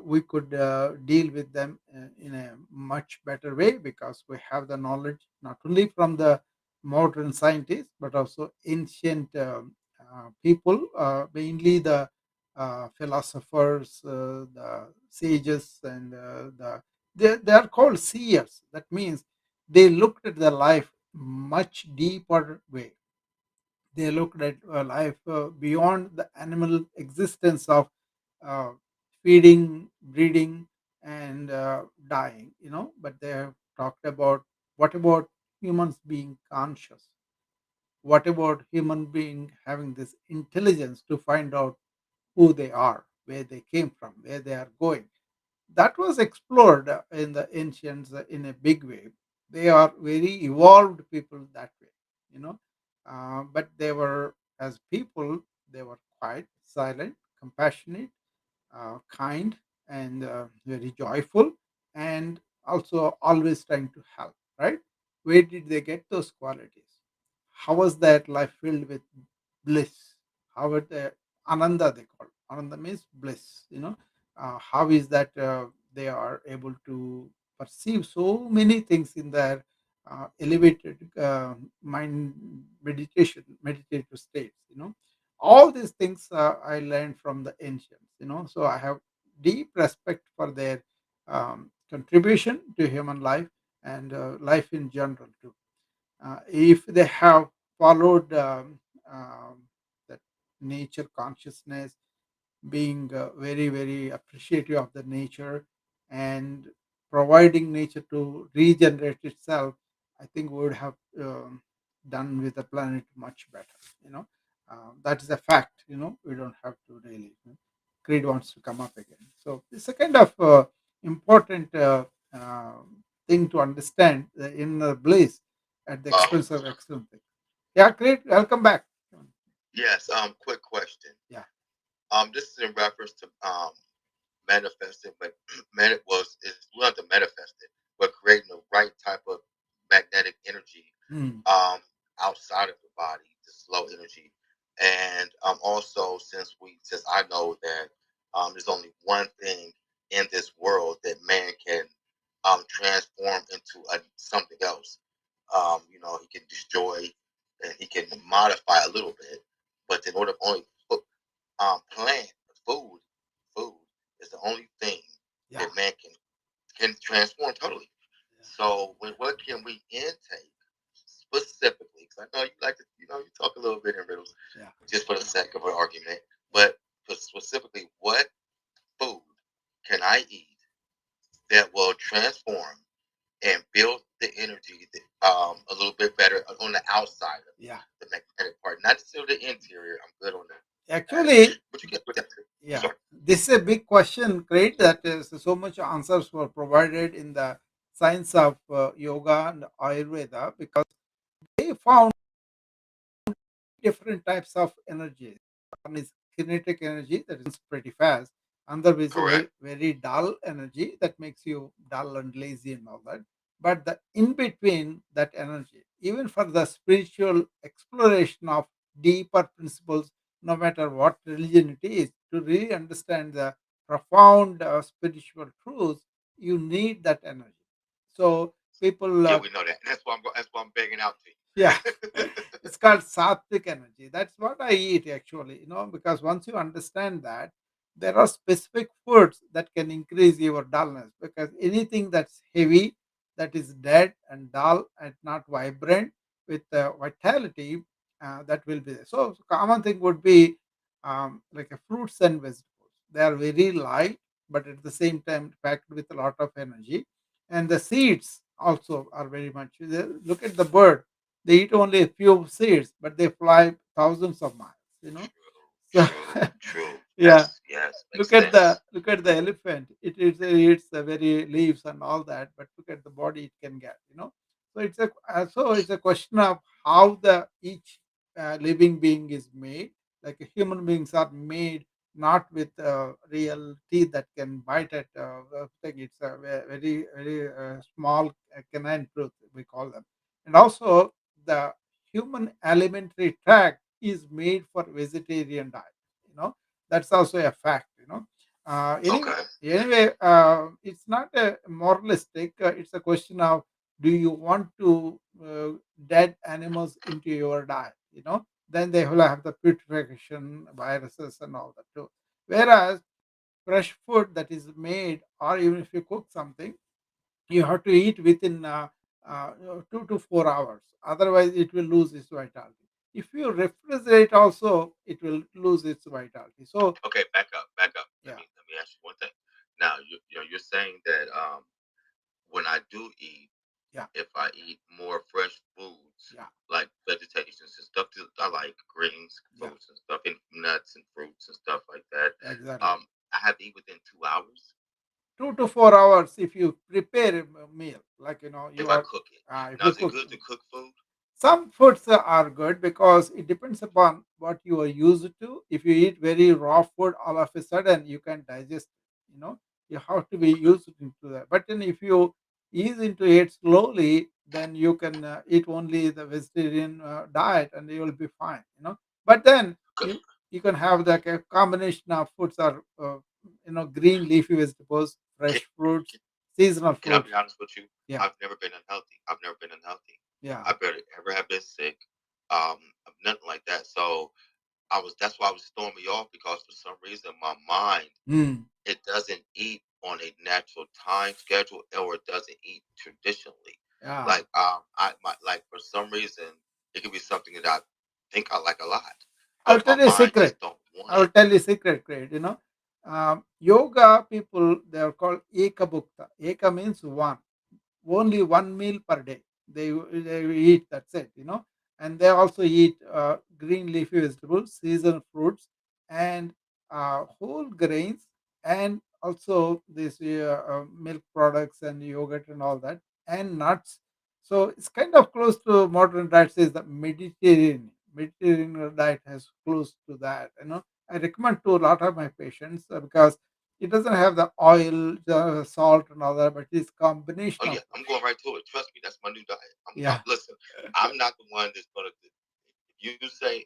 we could deal with them in a much better way, because we have the knowledge not only from the modern scientists but also ancient people, mainly the philosophers, the sages, and they are called seers. That means they looked at the life much deeper way. They looked at life beyond the animal existence of uh, feeding, breeding, and dying. But they have talked about, what about humans being conscious? What about human being having this intelligence to find out who they are, where they came from, where they are going? That was explored in the ancients in a big way. They are very evolved people that way, you know. But they were, as people, they were quiet, silent, compassionate, kind, and very joyful, and also always trying to help, right? Where did they get those qualities? How was that life filled with bliss? How would the ananda, they call ananda means bliss, you know? How is that they are able to perceive so many things in their elevated mind meditative states, you know? All these things I learned from the ancients, you know. So I have deep respect for their contribution to human life and life in general too. If they have followed that nature consciousness, being very appreciative of the nature and providing nature to regenerate itself, I think we would have done with the planet much better, you know. That is a fact, you know. We don't have to really, you know, greed wants to come up again. So it's a kind of important uh, thing to understand the inner bliss at the Um, expense of external things. Yeah, great, welcome back. yes. Quick question. Yeah. This is in reference to manifesting, but it's not to manifest it, but creating the right type of magnetic energy Mm. um outside of the body, the slow energy, and also since I know that there's only one thing in this world that man can transform into something else. He can destroy and he can modify a little bit, but in order only plant food, food is the only thing Yeah. that man can transform totally. So, what can we intake specifically? Because I know you like to, you talk a little bit in riddles, Yeah. just for the sake of an argument. Yeah. But specifically, what food can I eat that will transform and build the energy a little bit better on the outside of Yeah. the magnetic part, not still the interior. I'm good on that. Actually, But you get with that too. I'm yeah, sorry. this is a big question. Great that is so much answers were provided in the science of yoga and Ayurveda, because they found different types of energy. One is kinetic energy that is pretty fast. Another is a Correct. very dull energy that makes you dull and lazy and all that. But the in between that energy, even for the spiritual exploration of deeper principles, no matter what religion it is, to really understand the profound spiritual truths, you need that energy. So people, Yeah, we know that. That's why I'm begging out to yeah, you. it's called sattvic energy. That's what I eat actually, you know, because once you understand that, there are specific foods that can increase your dullness, because anything that's heavy, that is dead and dull and not vibrant with vitality, that will be there. So, common thing would be like a fruits and vegetables. They are very light, but at the same time packed with a lot of energy. And the seeds also are very much. Look at the bird, they eat only a few seeds, but they fly thousands of miles, you know. So True. yeah, Yes, look makes at the sense. elephant. It eats the very leaves and all that, but look at the body it can get, you know. So it's a question of how the each living being is made. Like human beings are made not with real teeth that can bite at thing. It's a very small canine tooth, we call them. And also the human alimentary tract is made for vegetarian diet, you know. That's also a fact, you know. Anyway, Okay. it's not a moralistic. It's a question of, do you want to dead animals into your diet? You know, then they will have the putrefaction viruses and all that too. Whereas fresh food that is made, or even if you cook something, you have to eat within 2 to 4 hours. Otherwise, it will lose its vitality. If you refrigerate, also it will lose its vitality. So Okay, back up. Let yeah, me let me ask you one thing. Now, you're saying that when I do eat, yeah, if I eat more fresh foods yeah. like vegetations and stuff like greens, Yeah, fruits and stuff, and nuts and fruits and stuff like that. exactly. I have to eat within 2 hours 2 to 4 hours if you prepare a meal, like if you I are, cook it. Now, if you is it cook. good to cook food? Some foods are good because it depends upon what you are used to. If you eat very raw food, all of a sudden you can digest. You know, you have to be Okay, used into that. But then if you ease into it slowly, then you can eat only the vegetarian diet, and you will be fine. But then good. you can have the combination of foods are green leafy vegetables, Can, fresh fruits, seasonal can I fruits. be honest with you? Yeah, I've never been unhealthy. I've never been unhealthy. yeah. I barely ever have been sick. Nothing like that. So I was. That's why I was throwing me off because for some reason my mind Mm, it doesn't eat on a natural time schedule or it doesn't eat traditionally. yeah. Like for some reason it could be something that I think I like a lot, I'll but my tell you a mind secret. just don't want I will it. tell you a secret, great. Yoga people, they are called Eka Bhukta. Eka means one, only one meal per day. They eat, that's it. And they also eat green leafy vegetables, seasonal fruits, and whole grains, and also this milk products and yogurt and all that, and nuts. So it's kind of close to modern diet. Says the Mediterranean diet has close to that. I recommend to a lot of my patients because it doesn't have the oil, the salt, and all that, but it's Oh combination yeah, of food. I'm going right to it. Trust me, that's my new diet. Yeah, Listen. I'm not the one that's gonna. If you say,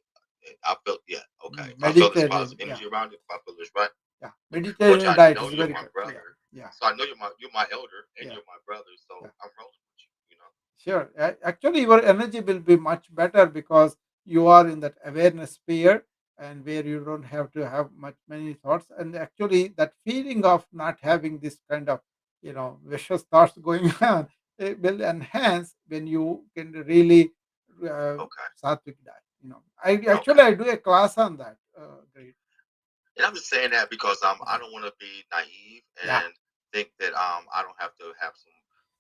I felt yeah, okay. If I feel this positive Mediterranean. energy Yeah, around it, if I feel this right, yeah. which I Mediterranean diet know is you're very my good. Yeah, brother, yeah, so I know you're my elder and yeah, you're my brother, so yeah. I'm rolling with you. You know. Sure. Actually, your energy will be much better because you are in that awareness sphere, and where you don't have to have many thoughts. And actually, that feeling of not having this kind of vicious thoughts going on, it will enhance when you can really uh, Okay. sattvic diet. I Okay. actually I do a class on that. Great. And I'm just saying that because I Yeah. don't want to be naive Yeah. and think that I don't have to have some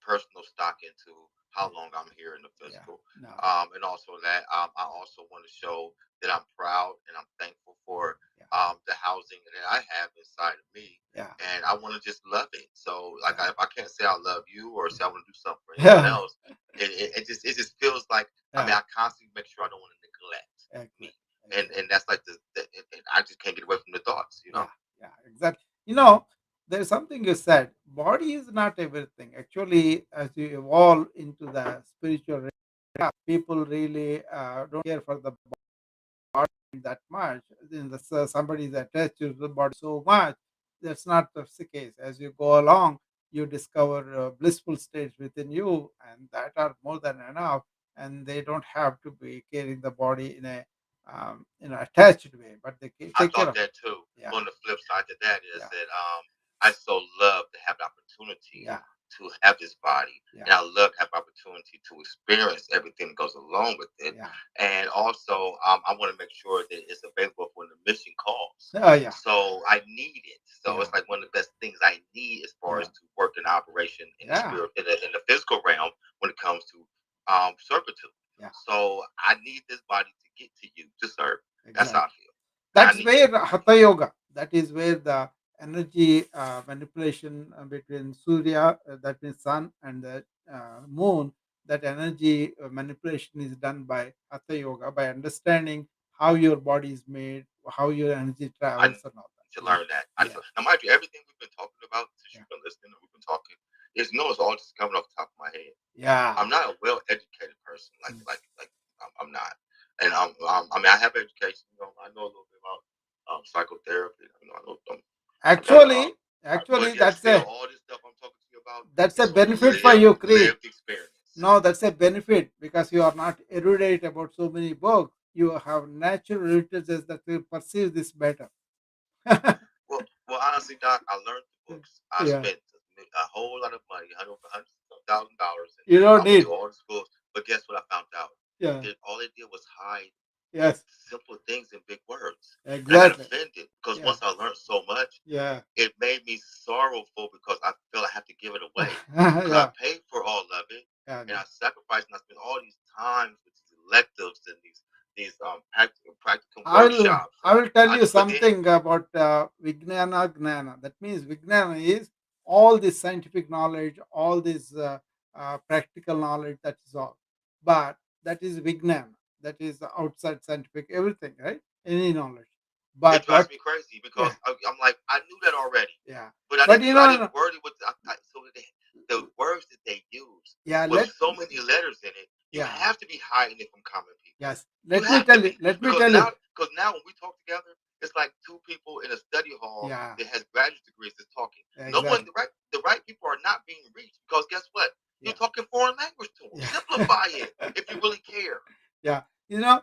personal stock into how long I'm here in the Yeah. physical, No. and also that I also want to show that I'm proud and I'm thankful for Yeah. the housing that I have inside of me, Yeah. and I want to just love it. So like Yeah. if I can't say I love you or say I want to do something for anyone Yeah. else, it just feels like Yeah. I constantly make sure I don't want to neglect me, Excellent. and Excellent. that's like and I just can't get away from the thoughts, you know. Yeah, yeah, exactly. There's something you said. Body is not everything. Actually, as you evolve into the spiritual realm, people really don't care for the body that much. Somebody is attached to the body so much. That's not the case. As you go along, you discover blissful states within you, and that are more than enough. And they don't have to be carrying the body in a attached way, but they I take care thought of it. that too. Yeah, But on the flip side to that is yeah, that I so love to have the opportunity yeah, to have this body, yeah, and I love to have the opportunity to experience everything that goes along with it. yeah. And also, I want to make sure that it's available when the mission calls. Oh, yeah, So I need it. So yeah, it's like one of the best things I need as far yeah, as to work in operation in the yeah, spirit in the physical realm when it comes to servitude. yeah. So I need this body to get to you to serve. That's how I Exactly. feel. And I That's need you. where I Hatha need you. Yoga. That is where the energy manipulation between Surya, that means sun, and the moon. That energy manipulation is done by Hatha Yoga by understanding how your body is made, how your energy I travels, need and all to that. Yeah, learn that. yeah, Now, mind you, everything we've been talking about since yeah, you've been listening and we've been talking is it's all just coming off the top of my head. yeah. I'm not a well educated person Mm. like I'm not, and I mean I have education. You know, I know a little bit about psychotherapy. You know, I know I know Actually, but actually, yet still all this stuff I'm talking to you about that's a is on a benefit for you, Creed. lived experience. No, that's a benefit because you are not erudite about so many books. You have natural literature that will perceive this better. Well, honestly, Doc, I learned the books. I Yeah, spent a whole lot of money, $100,000, and you don't I went need. through all the schools. But guess what? I found out Yeah, that all they did was hide yes, simple things in big words, and I got exactly. offended because Yeah, once I learned so much, yeah, it made me sorrowful because I feel I have to give it away because I yeah, paid for all of it yeah, and no. I sacrificed and I spent all these times with these electives and these. practical I will workshops, I and will tell I you just look in. something about Vijnana Gnana. That means Vijnana is all this scientific knowledge, all this practical knowledge. That is all. But that is Vijnana. That is outside scientific everything, right? Any knowledge. It But drives what? me crazy Yeah, because I'm like, I knew that already, yeah. but I But didn't. you I know, didn't word it with so that the words that they use yeah. with Let so many letters in it. You yeah. have to be hiding it from common people. Yes. You Let me have to tell you. be Let me tell you. because now when we talk together, it's like two people in a study hall Yeah. that has graduate degrees that's talking. No one, Exactly. the right people are not being reached because guess what? You're Yeah. talking foreign language to them. Yeah. Simplify it if you really care. Yeah, you know,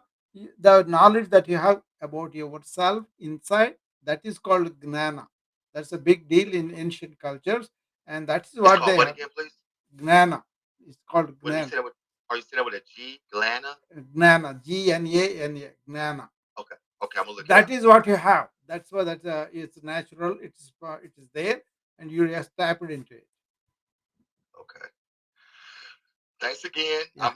the knowledge that you have about yourself inside, that is called gnana. That's a big deal in ancient cultures, and that is It's what called they what have. again, please? Gnana. It's called What you gnana. said it with? Are you saying it with a G? Glana? Gnana. Gnana. Gnana. Okay. Okay, I'm gonna look it That up. is what you have. That's why that it's natural. It is there, and you just tap it into it. Okay. Thanks again. Yeah,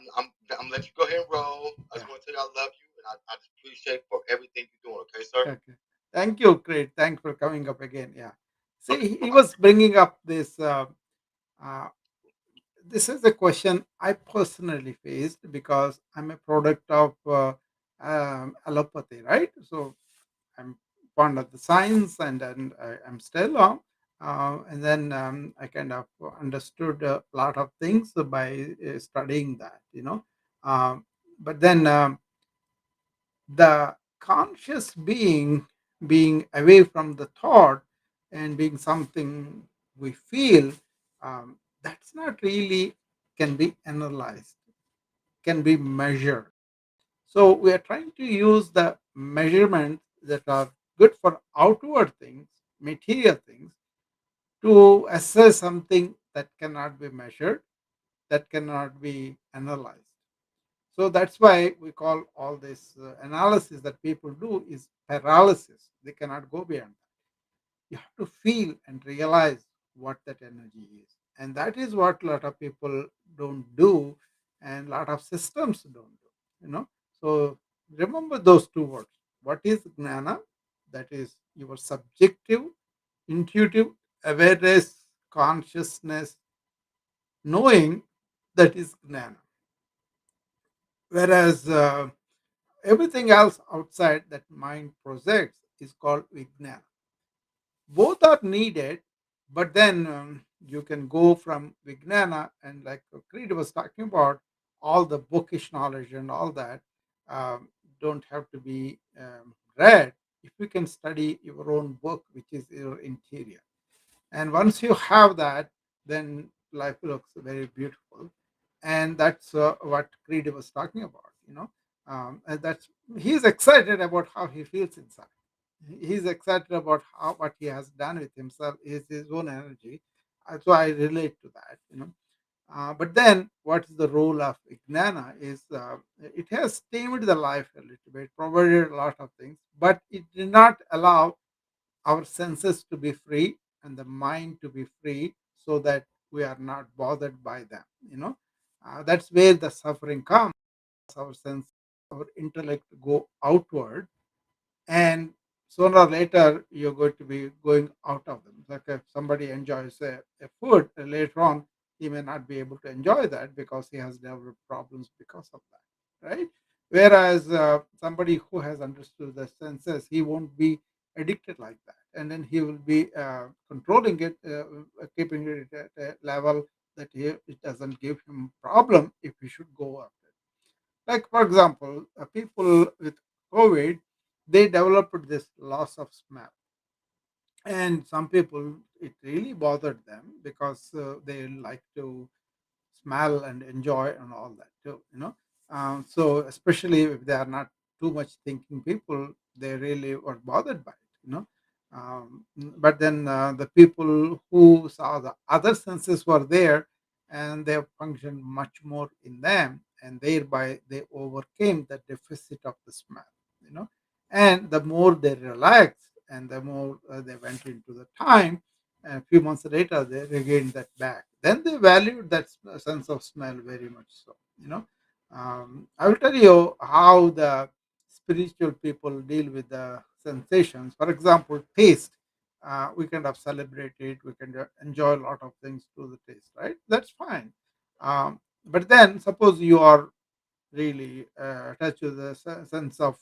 I'm let you go ahead and roll. I yeah. just want to tell you I love you and I just appreciate for everything you're doing. Okay, sir. Okay. Thank you. Great. Thanks for coming up again. Yeah. See, Okay. Bye he bye. was bringing up this. Uh, this is a question I personally faced because I'm a product of allopathy, right? So I'm fond of the science, and I'm still on. And then I kind of understood a lot of things by studying that, Um, but then the conscious being away from the thought and being something we feel, that's not really can be analyzed, can be measured. So we are trying to use the measurements that are good for outward things, material things, to assess something that cannot be measured, that cannot be analyzed. So that's why we call all this analysis that people do is paralysis. They cannot go beyond that. You have to feel and realize what that energy is. And that is what a lot of people don't do, and a lot of systems don't do. So remember those two words. What is gnana? That is your subjective, intuitive awareness, consciousness, knowing, that is gnana. Whereas everything else outside that mind projects is called vijnana. Both are needed, but then you can go from vijnana, and like Creed was talking about, all the bookish knowledge and all that um, don't have to be read. If you can study your own book, which is your interior, and once you have that, then life looks very beautiful. And that's what Creed was talking about, and that's he's excited about how he feels inside. He's excited about how what he has done with himself is his own energy. So I relate to that, but then what is the role of Ignana is it has tamed the life a little bit, provided a lot of things, but it did not allow our senses to be free and the mind to be free, so that we are not bothered by them. That's where the suffering comes. Our sense, our intellect go outward, and sooner or later you're going to be going out of them. Like if somebody enjoys a food, later on he may not be able to enjoy that because he has developed problems because of that, right? Whereas somebody who has understood the senses, he won't be addicted like that, and then he will be controlling it, keeping it at a level that it doesn't give him problem if he should go up. Like, for example, people with COVID, they developed this loss of smell. And some people, it really bothered them because they like to smell and enjoy and all that too. So especially if they are not too much thinking people, they really were bothered by it. But then the people who saw the other senses were there, and they functioned much more in them, and thereby they overcame the deficit of the smell. you know and the more they relaxed and the more they went into the time, a few months later they regained that back. Then they valued that sense of smell very much so. I will tell you how the spiritual people deal with the sensations. For example, taste. We kind of celebrate it. We can enjoy a lot of things through the taste, right? That's fine. But then, suppose you are really attached to the sense of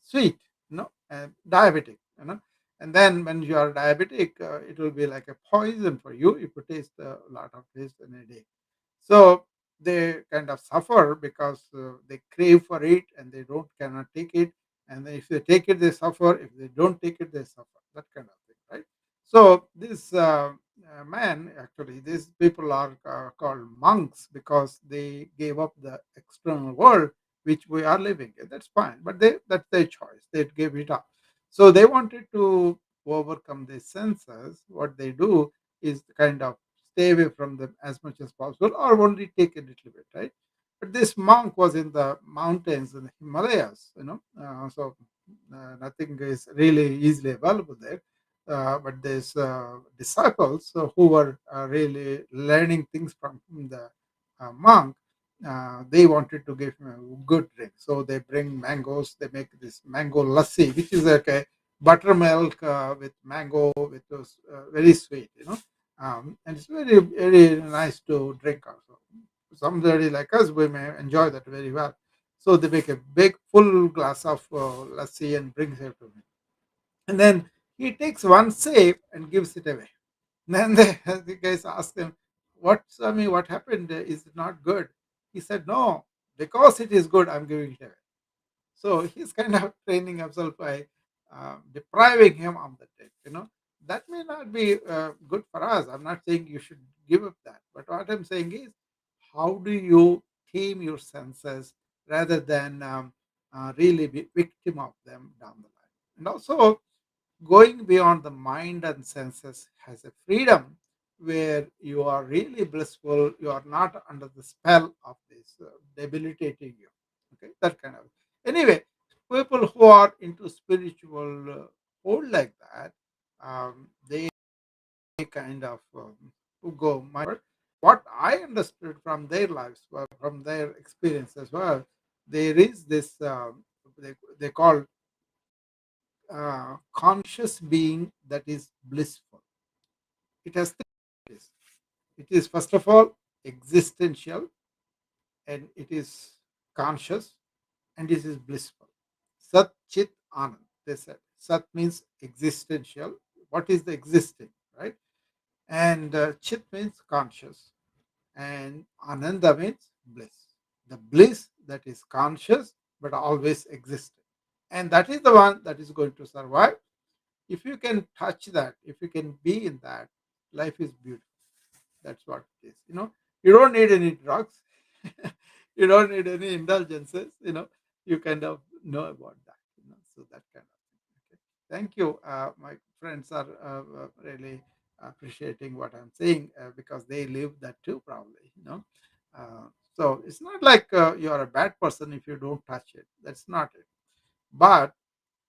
sweet, diabetic, and then when you are diabetic, it will be like a poison for you if you taste a lot of taste in a day. So they kind of suffer because they crave for it and they don't cannot take it, and if they take it they suffer, if they don't take it they suffer, that kind of thing, right? So this man, actually these people are called monks because they gave up the external world which we are living in. That's fine, but that's their choice, they gave it up. So they wanted to overcome these senses. What they do is kind of stay away from them as much as possible or only take a little bit, right? But this monk was in the mountains in the Himalayas, so nothing is really easily available there. But these disciples who were really learning things from the monk, they wanted to give him a good drink. So they bring mangoes, they make this mango lassi, which is like a buttermilk with mango, with those very sweet, and it's very, very nice to drink also. Somebody like us, we may enjoy that very well. So they make a big full glass of lassi and brings it to me. And then he takes one sip and gives it away. Then the guys ask him, "What, Swami, what happened? Is it not good?" He said, "No, because it is good, I'm giving it away." So he's kind of training himself by depriving him of the taste. That may not be good for us. I'm not saying you should give up that, but what I'm saying is, how do you tame your senses rather than really be victim of them down the line? And also, going beyond the mind and senses has a freedom where you are really blissful. You are not under the spell of this debilitating you. Okay, that kind of. Anyway, people who are into spiritual hold like that, they kind of who go my what I understood from their lives, from their experience as well. There is this they call conscious being that is blissful. It has three qualities. It is, first of all, existential, and it is conscious, and it is blissful. Sat Chit Anand. They said Sat means existential. What is the existing, right? And Chit means conscious, and Ananda means bliss. The bliss that is conscious but always existing, and that is the one that is going to survive. If you can touch that, if you can be in that, life is beautiful. That's what it is. You don't need any drugs. You don't need any indulgences. You kind of know about that. So that kind of thing. Okay. Thank you. My friends are really appreciating what I'm saying because they live that too, probably. So it's not like you are a bad person if you don't touch it. That's not it. But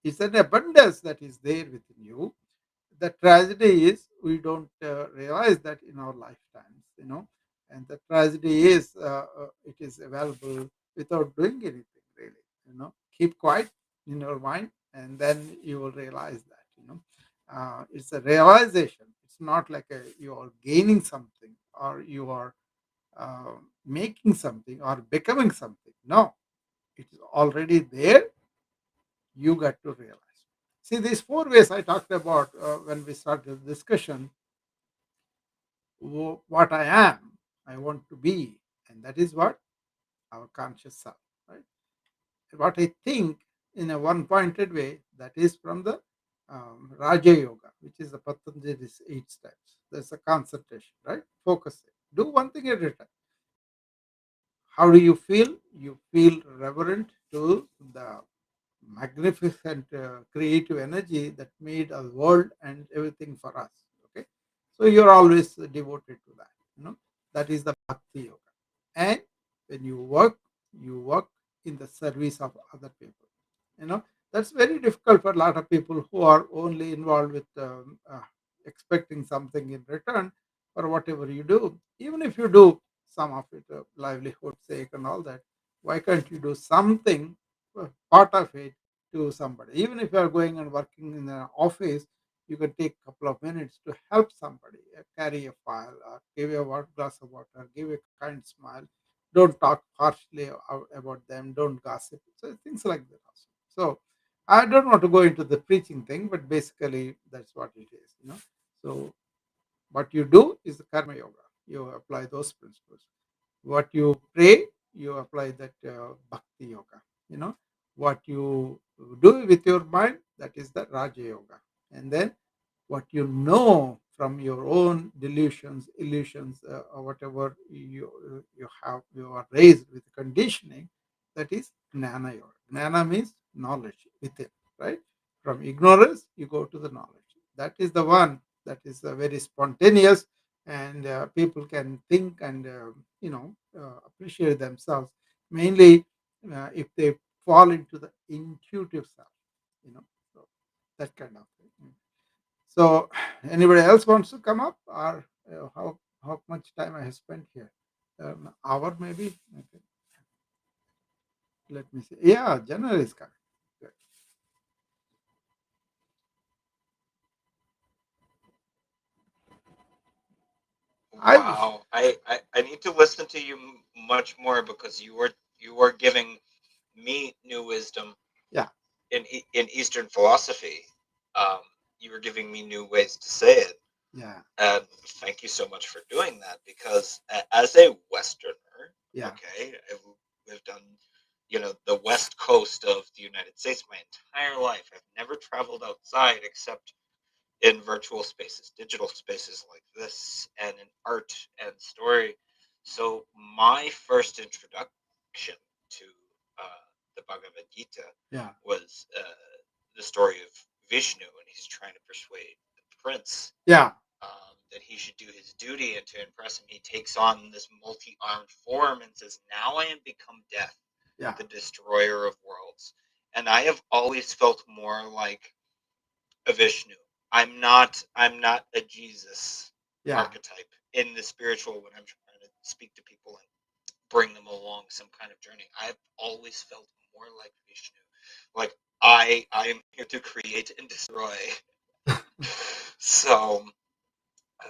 it's an abundance that is there within you. The tragedy is we don't realize that in our lifetimes, and the tragedy is it is available without doing anything really. Keep quiet in your mind, and then you will realize that. It's a realization. It's not like you are gaining something or you are making something or becoming something. No, it is already there. You got to realize. See, these four ways I talked about when we started the discussion, what I am, I want to be, and that is what our conscious self, right? What I think in a one pointed way, that is from the Raja Yoga, which is the Patanjali's 8 steps. There's a concentration, right? Focusing. Do one thing at a time. How do you feel? You feel reverent to the magnificent creative energy that made our world and everything for us. Okay, so you're always devoted to that. That is the bhakti yoga. And when you work in the service of other people. That's very difficult for a lot of people who are only involved with expecting something in return for whatever you do. Even if you do some of it livelihood sake and all that, why can't you do something part of it to somebody. Even if you are going and working in an office, you can take a couple of minutes to help somebody, carry a file, or give a glass of water, give a kind smile. Don't talk harshly about them. Don't gossip. So things like that also. So I don't want to go into the preaching thing, but basically that's what it is. So what you do is the karma yoga. You apply those principles. What you pray, you apply that bhakti yoga. You know what you do with your mind, that is the Raja yoga. And then what you know from your own delusions, illusions, or whatever you are raised with conditioning, that is Gnana Yoga. Gnana means knowledge within, right? From ignorance, you go to the knowledge. That is the one that is very spontaneous, and people can think and appreciate themselves mainly if they fall into the intuitive self, you know. So that kind of thing. So, anybody else wants to come up, or how much time I have spent here? Hour maybe. Okay. Let me see. Yeah, January is coming. Good. I was. Wow, I need to listen to you much more because you are giving me new wisdom Yeah, in Eastern philosophy. Um, you were giving me new ways to say it, yeah, and thank you so much for doing that. Because as a Westerner, yeah, okay, I've done the West Coast of the United States my entire life. I've never traveled outside except in virtual spaces, digital spaces like this, and in art and story. So my first introduction to the Bhagavad Gita yeah, was the story of Vishnu, and he's trying to persuade the prince yeah, that he should do his duty, and to impress him, he takes on this multi-armed form and says, "Now I am become death, yeah, the destroyer of worlds." And I have always felt more like a Vishnu. I'm not a Jesus yeah. archetype in the spiritual when I'm trying to speak to people and bring them along some kind of journey. I've always felt more like Vishnu. Like I am here to create and destroy. So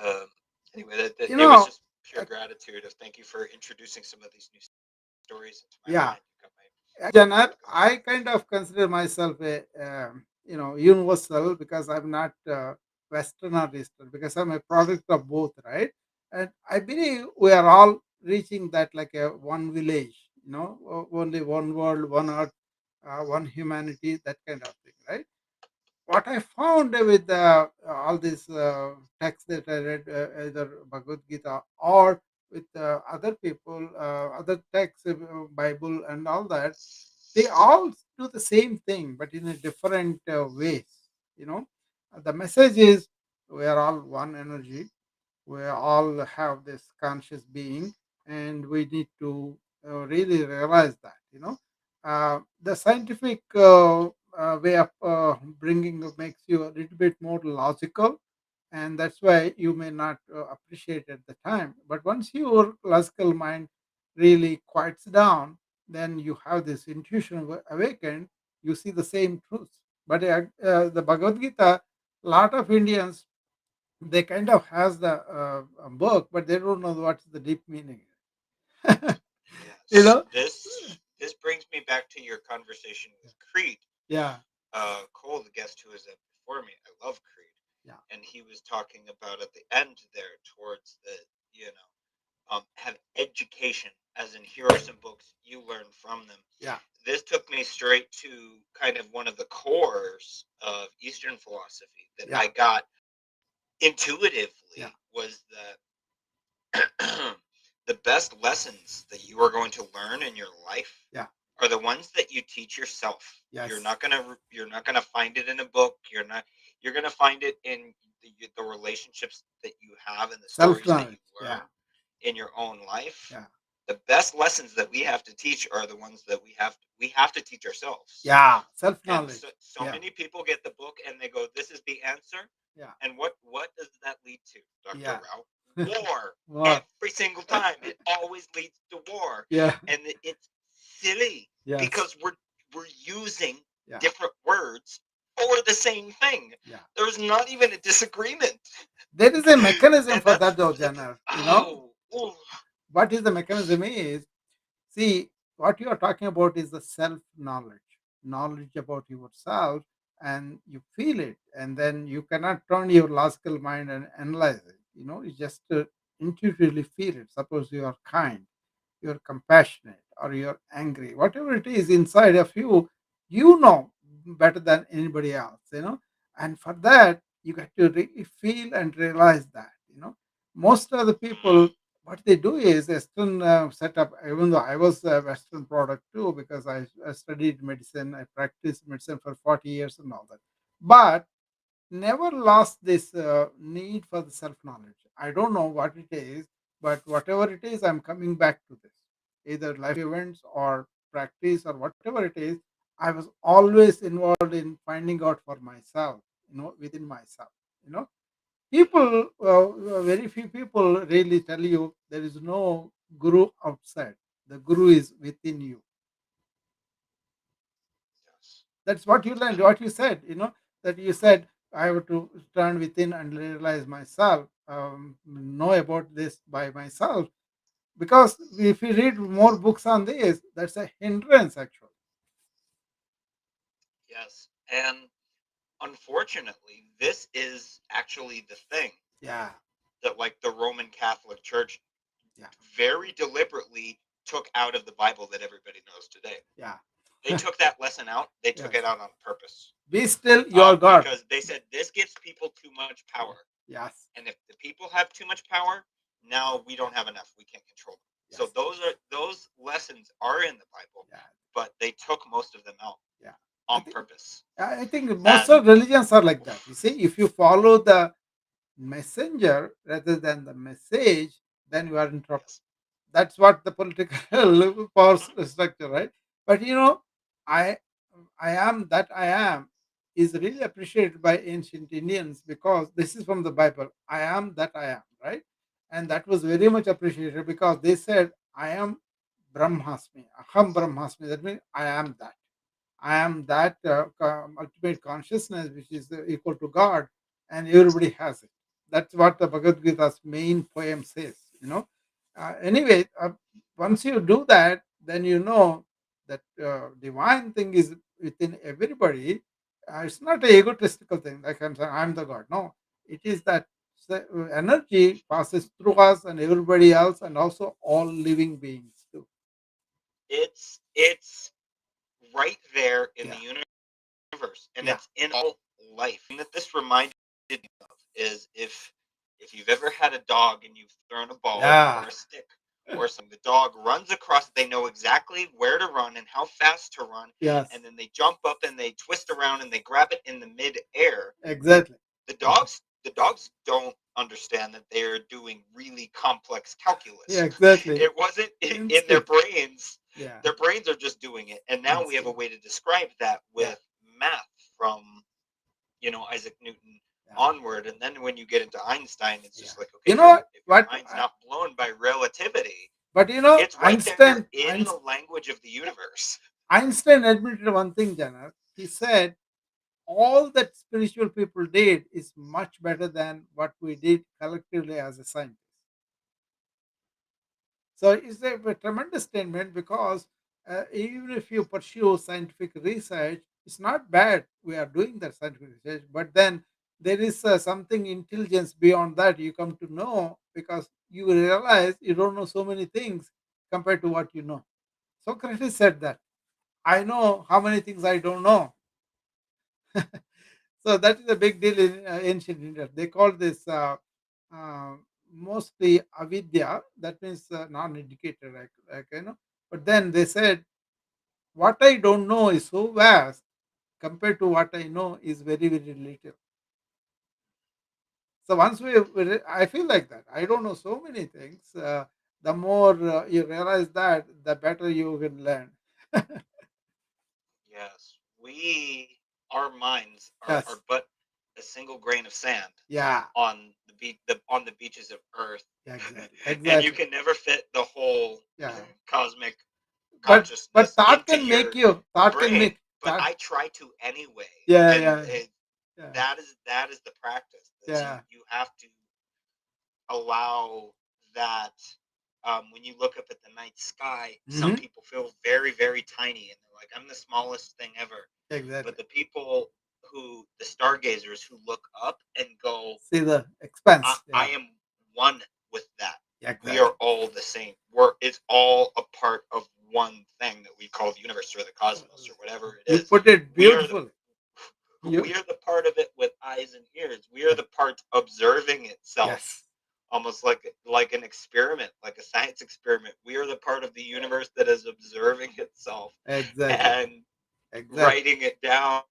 um, anyway, You it was know, just pure uh, gratitude of thank you for introducing some of these new stories into my yeah. mind. You got my Janar, focus. I kind of consider myself a universal, because I'm not Western or Eastern, because I'm a product of both, right? And I believe we are all reaching that like a one village, only one world, one earth, one humanity, that kind of thing, right? What I found with all these texts that I read, either Bhagavad Gita or with other people, other texts, Bible and all that, they all do the same thing, but in a different ways. You know, the message is we are all one energy. We all have this conscious being, and we need to really realize that. The scientific way of bringing makes you a little bit more logical, and that's why you may not appreciate at the time. But once your logical mind really quiets down, then you have this intuition awakened. You see the same truth. But the Bhagavad Gita, a lot of Indians, they kind of has the book, but they don't know what's the deep meaning. you Yes, know? this brings me back to your conversation with Creed. Yeah, Cole, the guest who was before me, I love Creed, yeah, and he was talking about at the end there towards the have education, as in here are some books you learn from them. yeah, This took me straight to kind of one of the cores of Eastern philosophy that yeah, I got yeah, intuitively was that the best lessons that you are going to learn in your life yeah, are the ones that you teach yourself. yes. You're not gonna find it in a book. You're gonna find it in the relationships that you have and the Self stories that you knowledge. Yeah, learn in your own life. yeah, The best lessons that we have to teach are the ones that we have to teach ourselves. yeah. Self And so, knowledge. so Yeah, many people get the book and they go, "This is the answer." yeah, And what does that lead to, Doctor yeah. Rao? War. More. Every single time, it always leads to war, Yeah, and it's silly yes. because we're using Yeah. different words for the same thing. Yeah. There's not even a disagreement. There is a mechanism And for that's that, though, like, Janar. oh, What is the mechanism is, see, what you are talking about is the self knowledge, knowledge about yourself, and you feel it, and then you cannot turn your logical mind and analyze it. You just intuitively feel it. Suppose you are kind, you're compassionate, or you're angry, whatever it is inside of you, you know better than anybody else, and for that, you got to feel and realize that, most of the people, what they do is Western setup. Even though I was a Western product too, because I studied medicine, I practiced medicine for 40 years and all that, but never lost this need for the self knowledge. I don't know what it is, but whatever it is, I'm coming back to this, either life events or practice or whatever it is. I was always involved in finding out for myself, within myself. You know, people, very few people really tell you there is no guru outside. The guru is within you. yes. That's what you learned, what you said, that you said, I have to turn within and realize myself, know about this by myself. Because if you read more books on this, that's a hindrance, actually. Yes. And unfortunately, this is actually the thing Yeah, that, like, the Roman Catholic Church yeah, very deliberately took out of the Bible that everybody knows today. yeah. They took that lesson out. They took Yes. it out on purpose. Be still, your God. Because they said this gives people too much power. Yes, And if the people have too much power, now we don't have enough. We can't control them. yes. So those lessons are in the Bible, Yeah, but they took most of them out yeah. I on think, purpose. I think most And of religions are like that. You see, if you follow the messenger rather than the message, then you are in trouble. yes, That's what the political power mhm, structure, right? But I I am that I am is really appreciated by ancient Indians, because this is from the Bible. I am that I am, right? And that was very much appreciated, because they said, I am Brahmasmi, Aham Brahmasmi. That means I am that. I am that ultimate consciousness, which is equal to God, and everybody has it. That's what the Bhagavad Gita's main poem says. Anyway, once you do that, then you know that divine thing is within everybody. It's not a egotistical thing, like I'm saying, I'm the God. No, it is that energy passes through us and everybody else, and also all living beings too. it's right there in the Yeah, universe, and yeah, it's in all life. And that this reminded me of is if you've ever had a dog and you've thrown a ball yeah. or a stick or something, the dog runs across. They know exactly where to run and how fast to run, Yes, and then they jump up and they twist around and they grab it in the mid-air. exactly. The dogs don't understand that they're doing really complex Yeah, calculus. exactly. It wasn't in their Instinct. brains. Yeah, Their brains are just doing it, and now we have a instinct. way to describe that Yeah, with math from Isaac Newton yeah, onward. And then when you get into Einstein, it's yeah. just like, okay, You if know your what? if your What? mind's not blown by relativity, But it's right there Einstein, in the language of the universe. Einstein admitted one thing, Janet. He said all that spiritual people did is much better than what we did collectively as a scientist. So it's a tremendous statement, because even if you pursue scientific research, it's not bad. We are doing that scientific research, but then there is something intelligence beyond that you come to know, because you realize you don't know so many things compared to what you know. Socrates said that I know how many things I don't know. So that is a big deal in ancient India. They call this uh, mostly avidya. That means non-educated, like. But then they said, what I don't know is so vast compared to what I know is very very little. So once I feel like that. I don't know so many things. The more you realize that, the better you will learn. Yes, our minds are Yes. but a single grain of sand Yeah. on the beaches of Earth, Yeah. Exactly. and you Exactly. can never fit the whole Yeah. cosmic But consciousness thought into can make your you. Thought can brain. make. but That, I try to anyway, yeah, and yeah, yeah, that is the practice. Is yeah. you have to allow that. When you look up at the night sky, some Hmm. people feel very, very tiny, and they're like, "I'm the smallest thing ever." Exactly. But the stargazers who look up and go, See the I, expense. I Yeah, am one with that. yeah, We are exactly. all the same. It's all a part of one thing that we call the universe or the cosmos or whatever it You is. put it We are the beautifully. You, we are the part of it with eyes and ears. We are the part observing itself, yes, almost like an experiment, like a science experiment. We are the part of the universe that is observing itself exactly, and exactly. writing it down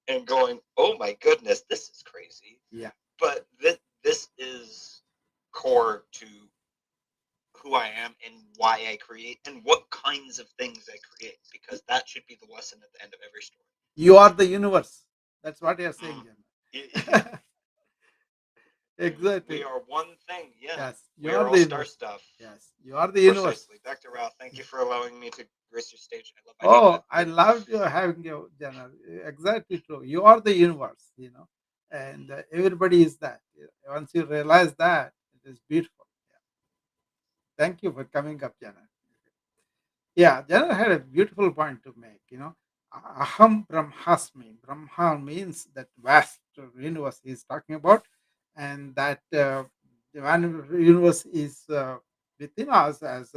and going, "Oh my goodness, this is crazy." Yeah, But this is core to who I am and why I create and what kinds of things I create, because that should be the lesson at the end of every story. you are the universe. That's what you're saying, Mm. Yeah, General. Exactly. we are one thing. Yeah, Yes, you we are are the all star universe. stuff. Yes, you are the universe. Precisely, Dr. Rao. Thank you for allowing me to grace your stage. I hate Oh, that. I loved you having you, General. Exactly true. You are the universe, and everybody is that. Once you realize that, it is beautiful. Yeah. Thank you for coming up, General. Yeah, Jana had a beautiful point to make. Aham Brahmasmi. Brahma means that vast universe he's talking about, and that the universe is within us as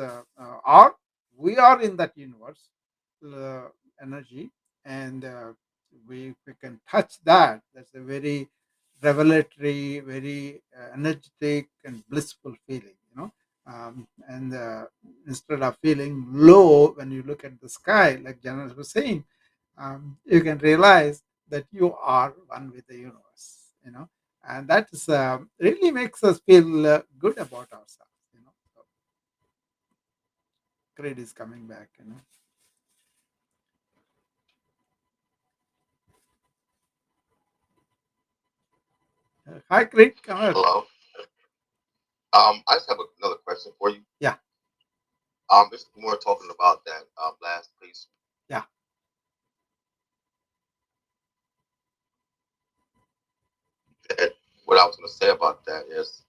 or we are in that universe uh, energy, and we can touch that. That's a very revelatory, very energetic and blissful feeling. And instead of feeling low when you look at the sky, like Janet was saying, you can realize that you are one with the universe, and that is really makes us feel good about ourselves. So Creed is coming back. Hi, Creed, come out. Hello. I just have another question for you. Yeah, It's more talking about that last piece. yeah, That what I was going to say about that is,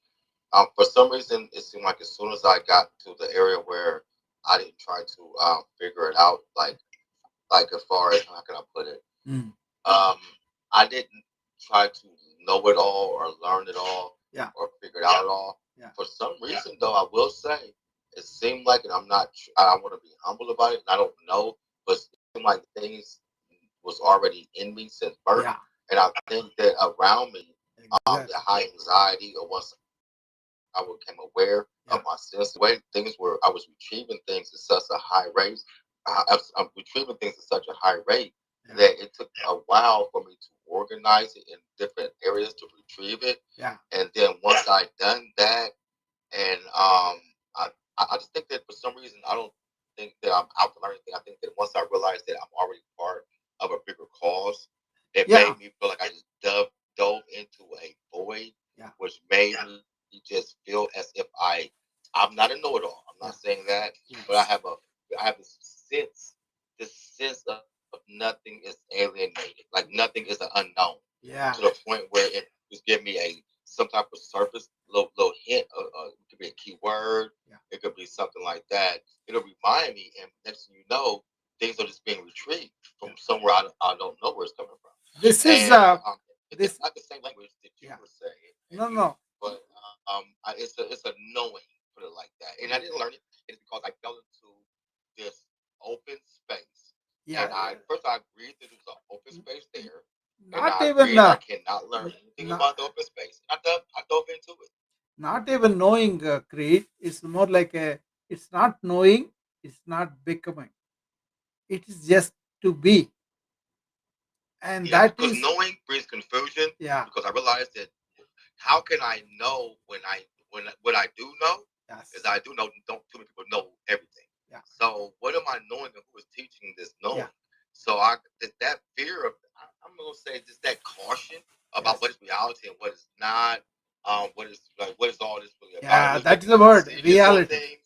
for some reason, it seemed like as soon as I got to the area where I didn't try to figure it out, like as far as how can I put it, mm, um, I didn't try to know it all or learn it all yeah, or figure it out at all. yeah, For some reason, though, I will say it seemed like, and I'm not, I want to be humble about it, and I don't know, but it seemed like things was already in me since birth. yeah, And I think that around me, the exactly. high anxiety, or once I became aware of Yeah, my sense, the way things were, I was retrieving things at such a high rate. I'm retrieving things at such a high rate yeah, that it took a while for me to organize it in different areas to retrieve it. yeah, And then once I done that, and I, I just think that for some reason I don't think that I'm out to learn anything. I think that once I realized that I'm already part of a bigger cause, it yeah, made me feel like I just dove into a void, yeah, which made me just feel as if I'm not a know-it-all. I'm not yeah, saying that, but yes, I have this sense of nothing is alienated, like nothing is an unknown, to the yeah, point where it just give me some type of surface little hint. It could be a key word. yeah, It could be something like that. It'll remind me, and next thing you know, things are just being retrieved from yeah. somewhere I don't know where it's coming from. This is And it's this. not the same language that you Yeah. were saying, No, no. but it's a knowing, put it like that. And I didn't learn it. It's because I fell into this open space, Yeah, and yeah. I first I agreed that there was an open space there, and Not I even agreed I cannot learn anything not, about the open space. I dove into it. not even knowing creed. It's more like a. It's not knowing. It's not becoming. It is just to be, and Yeah, that because is knowing brings confusion. yeah. Because I realized that how can I know when what I do know is Yes. I do know don't too many people know everything. Yeah. So what am I knowing and who is teaching this Yeah. knowing? So that fear of I'm gonna say just that caution about what Yes. is reality and what is not. What is all this really about? It Yeah. was That is making the me word. serious on Reality. things.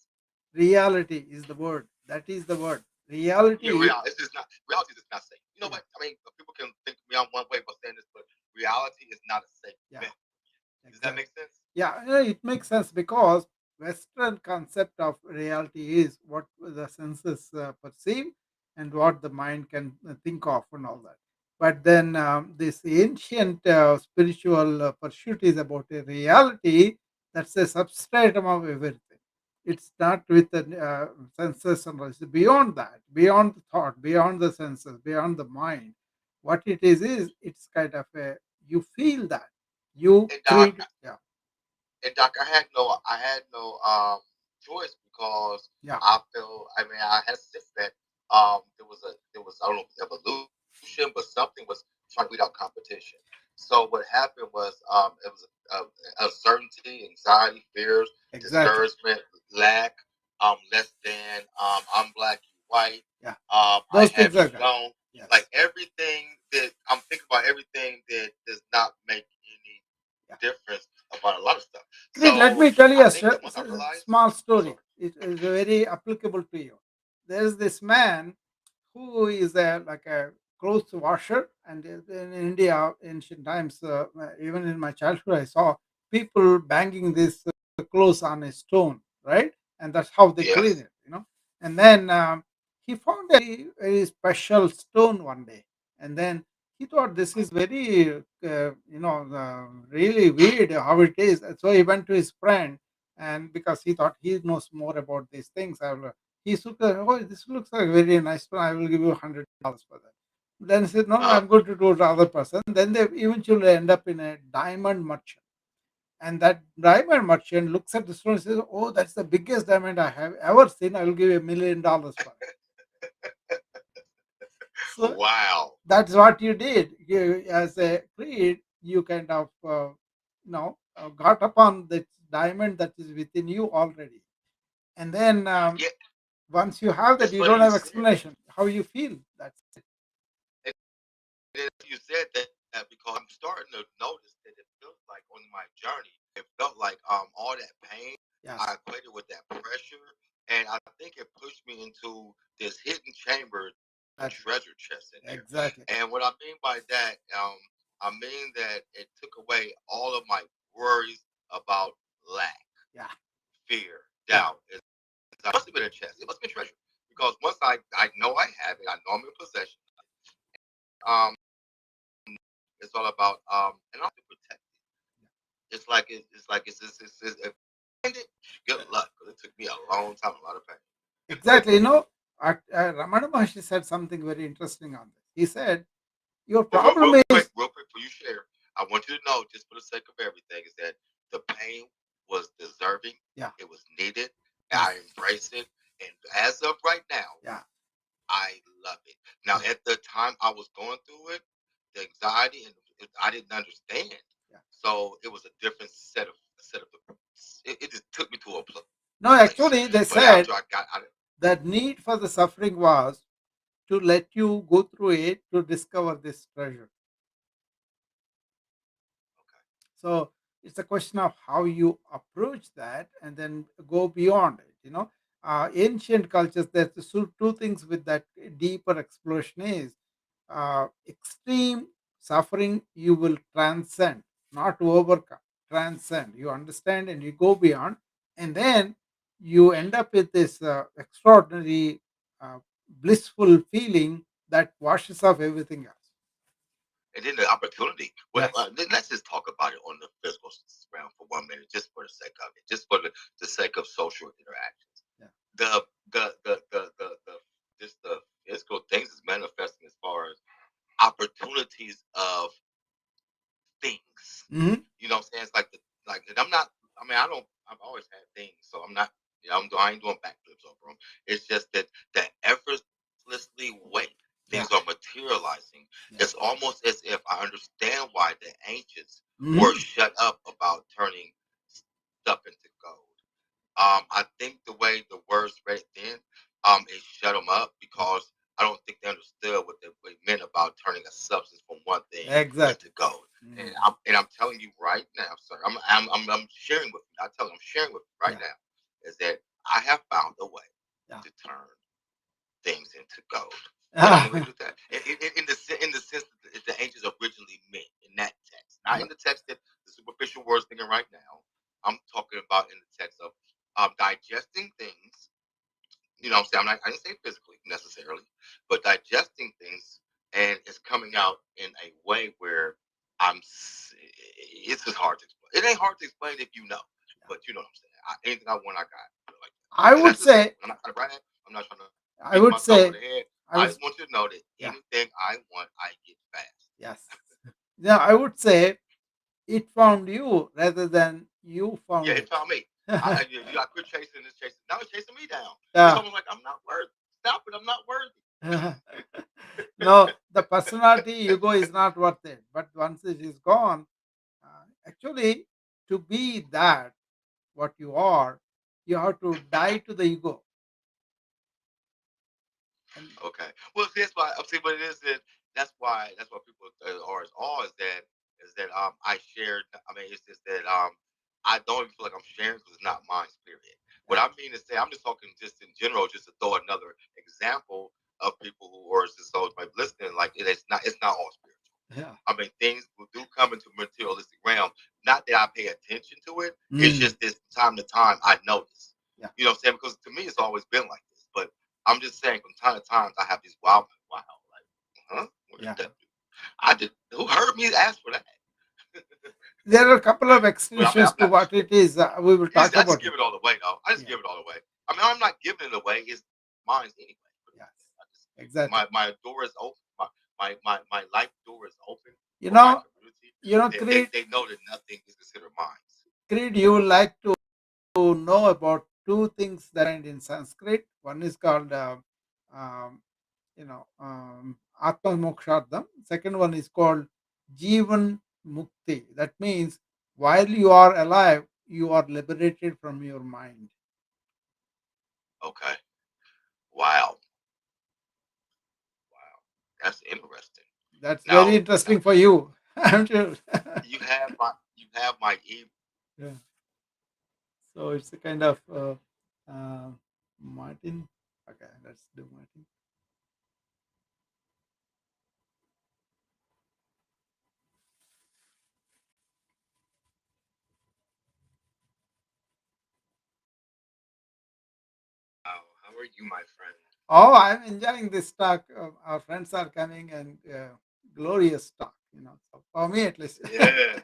Reality is the word. That is the word. Yeah, Reality. reality. It's just not reality is just not safe. You know Yeah. what? Yeah, it makes sense because Western concept of reality is what the senses perceive and what the mind can think of and all that. But then this ancient spiritual pursuit is about a reality that's a substratum of everything. It's not with the senses and all. It's beyond that, beyond the thought, beyond the senses, beyond the mind. What it is it's kind of a you feel that you And Doc, create. Yeah, I had no choice because yeah. I feel. I mean, I had a sense that there was I don't know if evolution, but something was trying to weed out competition. So what happened was it was uncertainty, anxiety, fears, Exactly. discouragement, lack, less than, I'm black, you white, Yeah. I Those have things you like that. don't, like Yes. everything that I'm thinking about, everything that does not make any Yeah. difference about a lot of stuff. Great. Let So me tell you I a think that once I realized, small I'm story. sorry. It is very applicable to you. There is this man who is like a clothes washer, and in India, ancient times, even in my childhood, I saw people banging this clothes on a stone, right? And that's how they clean Yes. it. And then he found a very special stone one day, and then he thought this is very, really weird how it is. And so he went to his friend, and because he thought he knows more about these things, he took oh, this looks like a very nice one. I will give you $100 for that. Then he said, no, no, Uh, I'm going to do it to other person. Then they eventually end up in a diamond merchant. And that diamond merchant looks at the stone and says, oh, that's the biggest diamond I have ever seen. I will give you $1 million for it. So wow. that's what you did. You, as a creed, you kind of, got upon the diamond that is within you already. And then Yeah, once you have that, it's you funny don't you have said explanation how you feel. That's it. that. You said that because I'm starting to notice that it feels like on my journey, it felt like all that pain Yes, I equated with that pressure, and I think it pushed me into this hidden chamber, a exactly, treasure chest in there. exactly. And what I mean by that, I mean that it took away all of my worries about lack, Yeah, fear, yeah, doubt. It must have been a chest. It must have been treasure because once I know I have it, I know I'm in possession. It's all about and also protect it. It's like it's if I find it, good luck because it took me a long time, a lot of pain. exactly. Ramana Maharshi said something very interesting on this. He said, your But problem is, real quick, for you share, I want you to know, just for the sake of everything, is that the pain was deserving, yeah, it was needed, yes, I embraced it, and as of right now, yeah, I love it. Now, yeah, at the time I was going through it, the anxiety and I didn't understand, yeah. so it was a different set of. It just took me to a No, place. actually, they But said after I got out of that need for the suffering was to let you go through it to discover this treasure. okay, So it's a question of how you approach that and then go beyond it. Ancient cultures, there's two things with that deeper exploration is extreme suffering you will transcend, not overcome, transcend. You understand and you go beyond, and then you end up with this extraordinary, blissful feeling that washes off everything else. and then the opportunity. Well, Yes. then let's just talk about it on the physical realm for 1 minute, just for the sake of it, just for the sake of social interactions. Yeah. The just the physical things is manifesting as far as opportunities of things. Hmm. You know what I'm saying? It's like and I'm not. I mean, I don't. I've always had things, so I'm not. I ain't doing backflips over them. It's just that effortlessly way Yeah. things are materializing. Yeah. It's almost as if I understand why the ancients were Mhm. shut up about turning stuff into gold. I think the way the words read it then, it shut them up because I don't think they understood what it meant about turning a substance from one thing into Exactly. gold. And Mm. I'm telling you right now, sir. I'm sharing with you. I tell you, I'm sharing with you right Yeah. now is that I have found a way Yeah. to turn things into gold. The only way to Ah, do that, in the sense that the ancients originally meant in that text, not no, in the text that the superficial words thinking right now. what I'm saying? I didn't say physically necessarily, but digesting things, and it's coming out in a way where it's just hard to explain. It ain't hard to explain if you know, but you know what I'm saying. Anything I want, I got. Like that. I And would that's just it. say, I'm not trying to brag. I'm not trying to I beat would myself over say, the head. I I would, just want you to know that yeah, anything I want, I get fast. yes. Now, I would say it found you rather than you Yeah, found it it. found me. You got to quit chasing this chasing. Now it's chasing me down. It's Yeah. almost like I'm not worthy. Stop it. I'm not worthy. No, the personality ego is not worth it. But once it is gone, actually, to be that what you are, you have to die to the ego. And Okay. Well, see, that's why. See, what it is that that's why people are as awe is that I shared. I mean, it's just that I don't even feel like I'm sharing because it's not mine. Period. What yeah, I mean to say, I'm just talking just in general, just to throw another example of people who are just so like listening. Like it's not all spiritual. yeah. I mean, things do come into materialistic realm. Not that I pay attention to it. It's Mm, just this time to time I notice. yeah, You know what I'm saying? Because to me, it's always been like this. But I'm just saying, from time to time, I have these wow, like, huh? What did yeah. that do? I did. Who heard me ask for that? There are a couple of But I mean, explanations I'm to not. what it is. We will talk I just about it. give it all away, though. I just Yeah, give it all away. I mean, I'm not giving it away. It's mine anyway. yes, I just, exactly. my door is open. My life door is open You for my know, community. They, Creed, they know that nothing is considered mine. You would like to know about two things that are in Sanskrit. One is called, um, Atma Mokshardham. Second one is called Jivan Mukti. That means while you are alive, you are liberated from your mind. Okay. Wow. Wow. That's interesting. That's very Now, interesting for you. I'm sure. you have my email. Yeah. So it's a kind of uh, Martin. Okay, let's do Martin. How are you, my friend? Oh, I'm enjoying this talk. Our friends are coming and glorious talk. So for me at least. Yeah, yeah.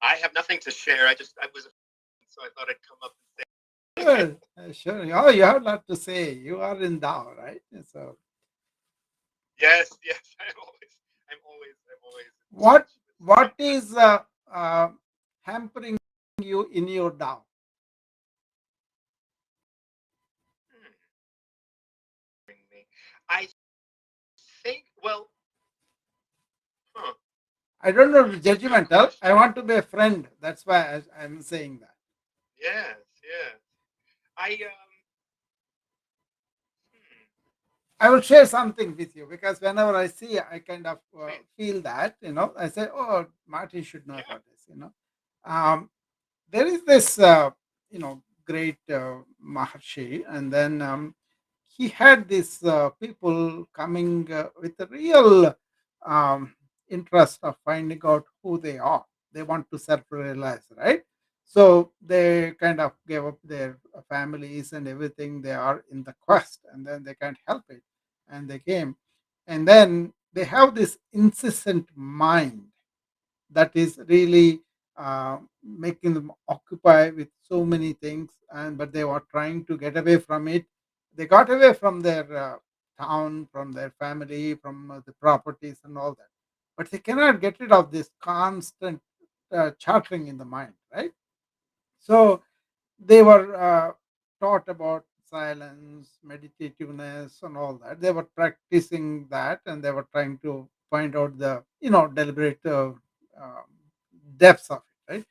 I have nothing to share. I was, so I thought I'd come up and say. Sure, sure. Oh, you have a lot to say. You are in Tao, right? So Yes, yes. I'm always in what touch with what some kind of. is hampering you in your Tao? Hmm, me. I think. Well, huh. I don't know to It's a good judgmental. I question. want to be a friend. That's why I'm saying that. Yes, yes. I Hmm, I will share something with you because whenever I see, I kind of please. feel that, I say, oh, Marty should know Yeah. about this. Um, there is this, great Maharshi, and then he had these people coming with a real um, interest of finding out who they are. They want to self-realize, right? So they kind of gave up their families and everything. They are in the quest, and then they can't help it, and they came, and then they have this incessant mind that is really making them occupy with so many things, and but they were trying to get away from it. They got away from their town, from their family, from the properties and all that, but they cannot get rid of this constant chattering in the mind, right? So they were taught about silence, meditativeness, and all that. They were practicing that, and they were trying to find out the deliberate um, depths of it. Right?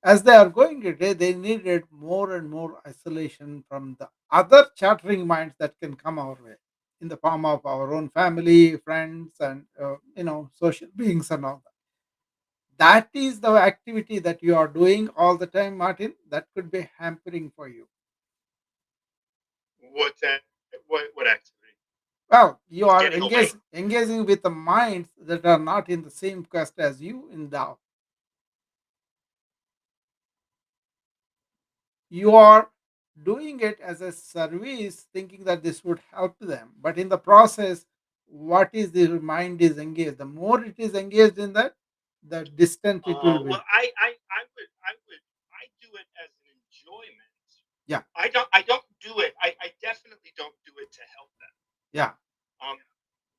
As they are going today, they needed more and more isolation from the other chattering minds that can come our way in the form of our own family, friends, and social beings and all that. That is the activity that you are doing all the time, Martin. That could be hampering for you. What that? What activity? Well, you Just are getting away. engaging with the minds that are not in the same quest as you in Tao. You are doing it as a service, thinking that this would help them. But in the process, what is the mind is engaged? The more it is engaged in that, the distant it will be. Well, I do it as an enjoyment. Yeah, I don't do it. I definitely don't do it to help them. yeah. Um,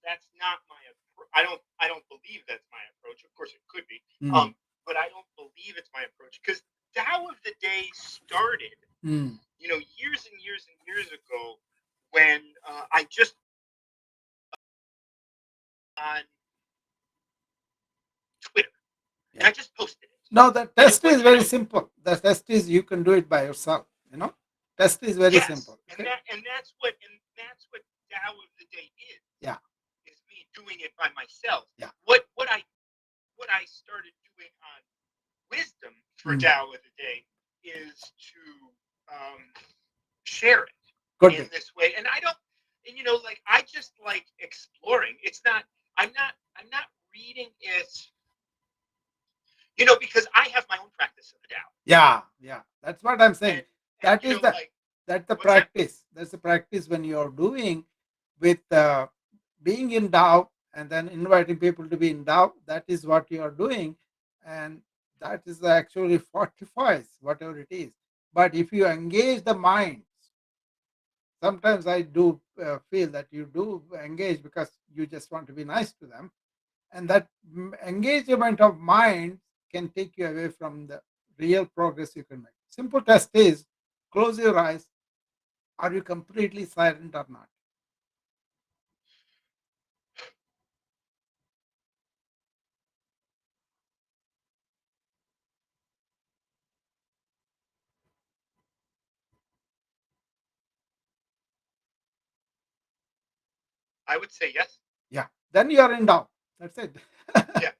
that's not my approach. I don't believe that's my approach. Of course, it could be. Mm, But I don't believe it's my approach because Tao of the Day started, mm, years and years and years ago when I just on Twitter and yeah. I just posted it, No, the and it test was is very simple. The test is you can do it by yourself. Test is very yes, simple. Okay. and that's what Tao of the Day Yeah, is me doing it by myself. yeah. What I started doing on wisdom for Mm, Tao of the Day is to share it could in be. this way. And I don't, and like I just like exploring. It's not. I'm not reading it. Because I have my own practice of the Tao, Yeah, yeah. That's what I'm saying. and and That is the like that's the what's that? practice. That's the practice when you're doing with being in doubt and then inviting people to be in doubt. That is what you are doing, and that is actually fortifies whatever it is. But if you engage the mind, sometimes I do feel that you do engage because you just want to be nice to them, and that engagement of mind can take you away from the real progress you can make. Simple test is close your eyes. Are you completely silent or not? I would say yes. Yeah. Then you are in doubt. That's it. Yeah,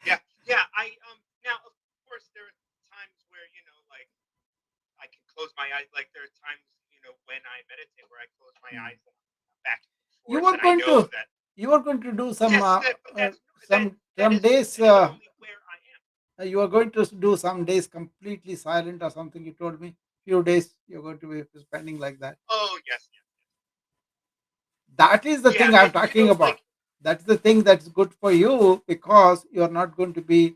yeah, yeah. I now of course there are times where like I can close my eyes. Like there are times when I meditate where I close my Mm. eyes and back and you forth, were and I going know to that you were going to do some yes, but uh, that some that some is days. that is only where I am. You are going to do some days completely silent or something. You told me few days you're going to be spending like that. Oh yes, yes, That is the yeah, thing I'm and talking about. like That's the thing that's good for you because you're not going to be.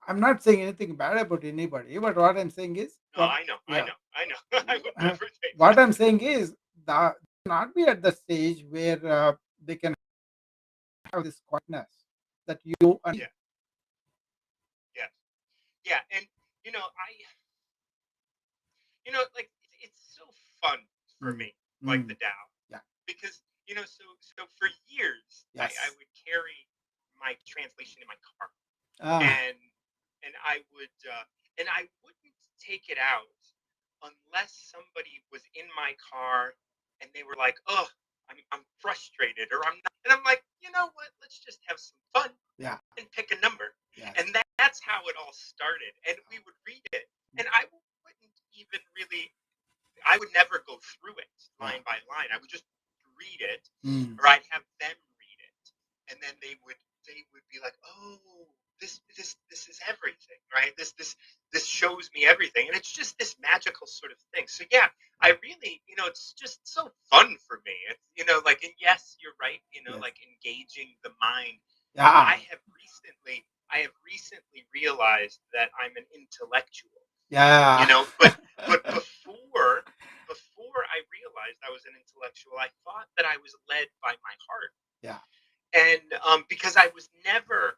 I'm not saying anything bad about anybody, but what I'm saying is, no, I know, I yeah, know, I know. I would uh, never say what that. I'm saying is that not be at the stage where they can have this quietness that you Yeah, yes, yeah, and I like it's so fun for Mm, me, like the mm, Tao, yeah, because so for years I yes, would carry my translation in my car, ah, and and I wouldn't take it out unless somebody was in my car and they were like, "Oh, I'm frustrated," or "I'm not," and I'm like, you know what? Let's just have some fun yeah, and pick a number, yes, and that's how it all started. And we would read it, and I wouldn't even really I would never go through it yeah, line by line. I would just read it, mm, or I'd have them read it, and then they would be like, "Oh, this is everything, right? This shows me everything," and it's just this magical sort of thing. So yeah, I really, it's just so fun for me. It's like, and yes, you're right. yes, Like engaging the mind. yeah, I have recently realized that I'm an intellectual, yeah, but before I realized I was an intellectual, I thought that I was led by my heart, yeah, and because I never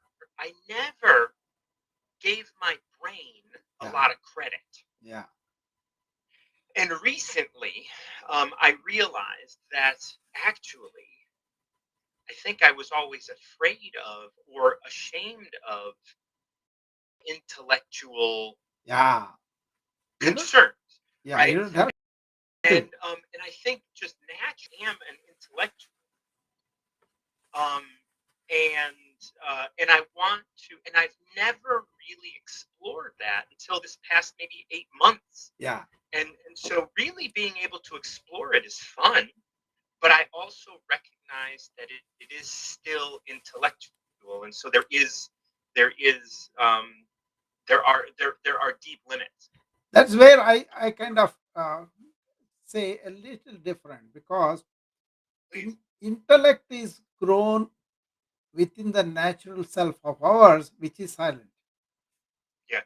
gave my brain a yeah, lot of credit. yeah. And recently, I realized that actually, I think I was always afraid of or ashamed of intellectual Yeah, you don't. concerns, Yeah, you right? don't have to. And I think just naturally, I am an intellectual, um, and I want to, and I've never really explored that until this past maybe 8 months, Yeah, and so really being able to explore it is fun, but I also recognize that it is still intellectual, and so there is there are deep limits. that's where I kind of say a little different because Please. intellect is grown within the natural self of ours, which is silent. Yeah.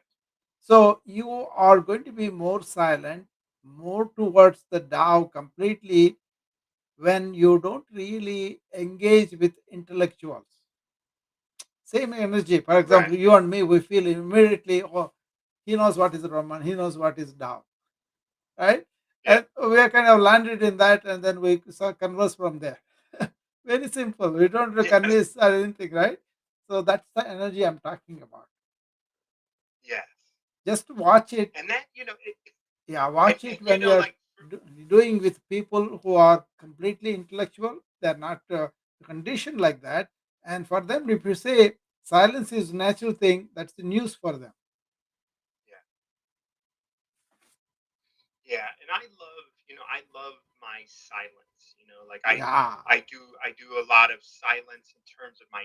So you are going to be more silent, more towards the Tao completely when you don't really engage with intellectuals. Same energy. For Right. example, you and me, we feel immediately, oh, he knows what is Brahman, he knows what is Tao, right? Yeah. And we are kind of landed in that, and then we converse from there. Very simple. We don't Yes. convince or anything, right? So that's the energy I'm talking about. Yes. Just watch it. And that Yeah, watch and it when you are like doing with people who are completely intellectual. They're not conditioned like that. And for them, if you say silence is natural thing, that's the news for them. yeah. Yeah, and I love my silence. Like Yeah, I do a lot of silence in terms of yeah,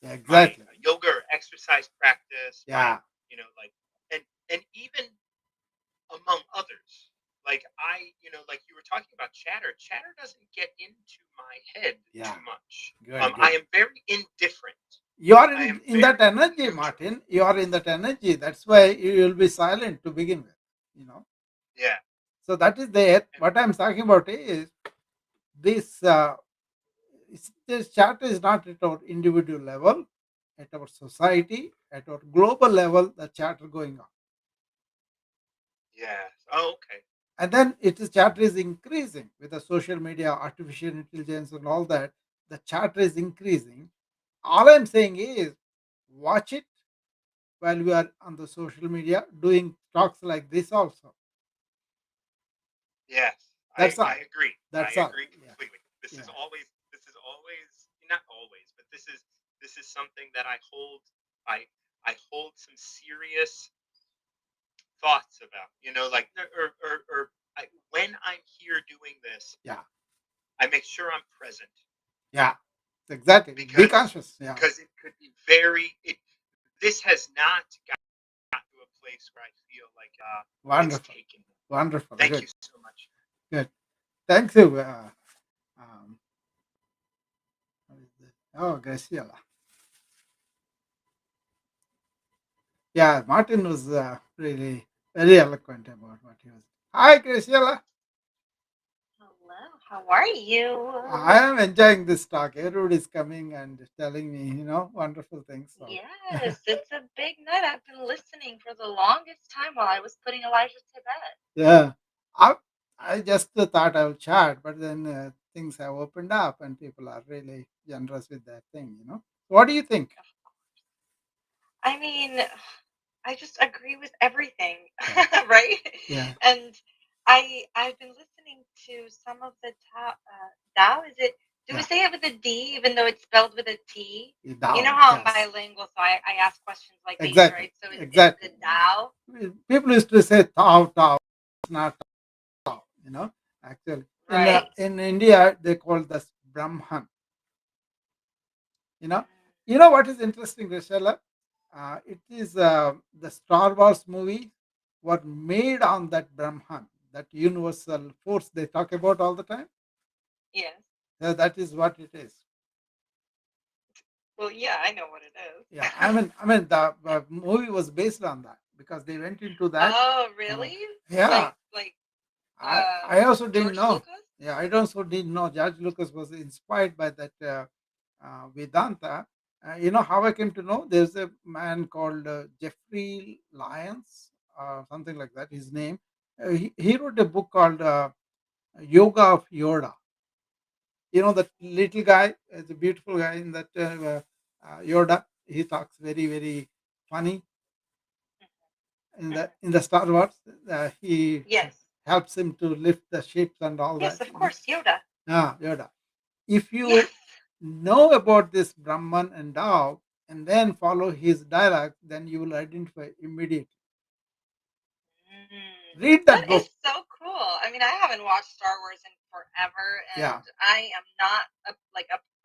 my exactly. yoga or exercise practice. My Yeah, like and even among others. Like like you were talking about chatter. Chatter doesn't get into my head yeah, too much. good, I good. am very indifferent. You are I am in that very energy, neutral. Martin. You are in that energy. That's why you will be silent to begin with. You know. Yeah, So that is there. and What I'm talking about is this. This chart is not at our individual level, at our society, at our global level. The chatter going on, yeah. Oh, okay. and then it is chatter is increasing with the social media, artificial intelligence, and all that. The chatter is increasing. All I'm saying is, watch it while we are on the social media doing talks like this also. Yes, That's all. I agree. I That's all. agree Yeah. completely. Yeah. This is always not always, but this is something that I I hold some serious thoughts about. Like when I'm here doing this, Yeah. I make sure I'm present Yeah. Exactly. Be conscious. Yeah. because it could be very it this has not got to a place where I feel like it's Wonderful. taken me. Wonderful. Thank Good. you so much. Good. Thank you. Um, what is it? Oh, Graciela. Yeah, Martin was really very eloquent about what he was. Hi, Graciela. Hello, how are I you? am enjoying this talk. Everybody is coming and telling me, wonderful things. So, Yes, it's a big night. I've been listening for the longest time while I was putting Elijah to bed. yeah, I, I just thought I would chat, but then things have opened up and people are really generous with that thing. What do you think? I mean, I just agree with everything, Yeah, right? yeah, And I've been listening to some of the Tao. Is it? Do we yeah. say it with a D, even though it's spelled with a T? You know Down, how I'm yes, bilingual, so I ask questions like these, exactly, right? So it's exactly. the Tao, People used to say Tao, Tao. It's not Tao, actually. right? In India, they call this Brahman. You know, Mm, what is interesting, Rishela? It is the Star Wars movie were made on that Brahman, that universal force they talk about all the time. yes. That is what it is. Well, yeah, I know what it Yeah, is. the movie was based on that because they went into that. Oh, Uh, really? yeah, Like I also didn't George know. Lucas? Yeah, I also didn't know George Lucas was inspired by that Vedanta. How I came to know? There's a man called Jeffrey Lyons, something like that. His name. He wrote a book called Yoga of Yoda. That little guy is a beautiful guy in that Yoda. He talks very very funny Mhm. in the Star Wars. He Yes. helps him to lift the ships and all Yes, that. of course, Yoda. Yoda. If you Yes. know about this Brahman and Tao and then follow his dialogue, then you will identify immediately. Read That that is book. so cool. I mean, I haven't watched Star Wars in forever, Yeah, and I am not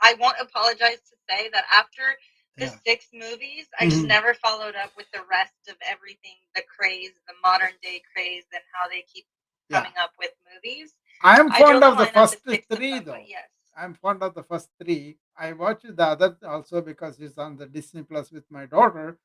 I won't apologize to say that after the yeah, 6 movies, I just mhm, never followed up with the rest of everything, the craze, the modern day craze, and how they keep yeah. coming up with movies. I am I drew fond the of the line at the first six of three them, but though. yes. I'm fond of the first three. I watched the other also because it's on the Disney Plus with my daughter,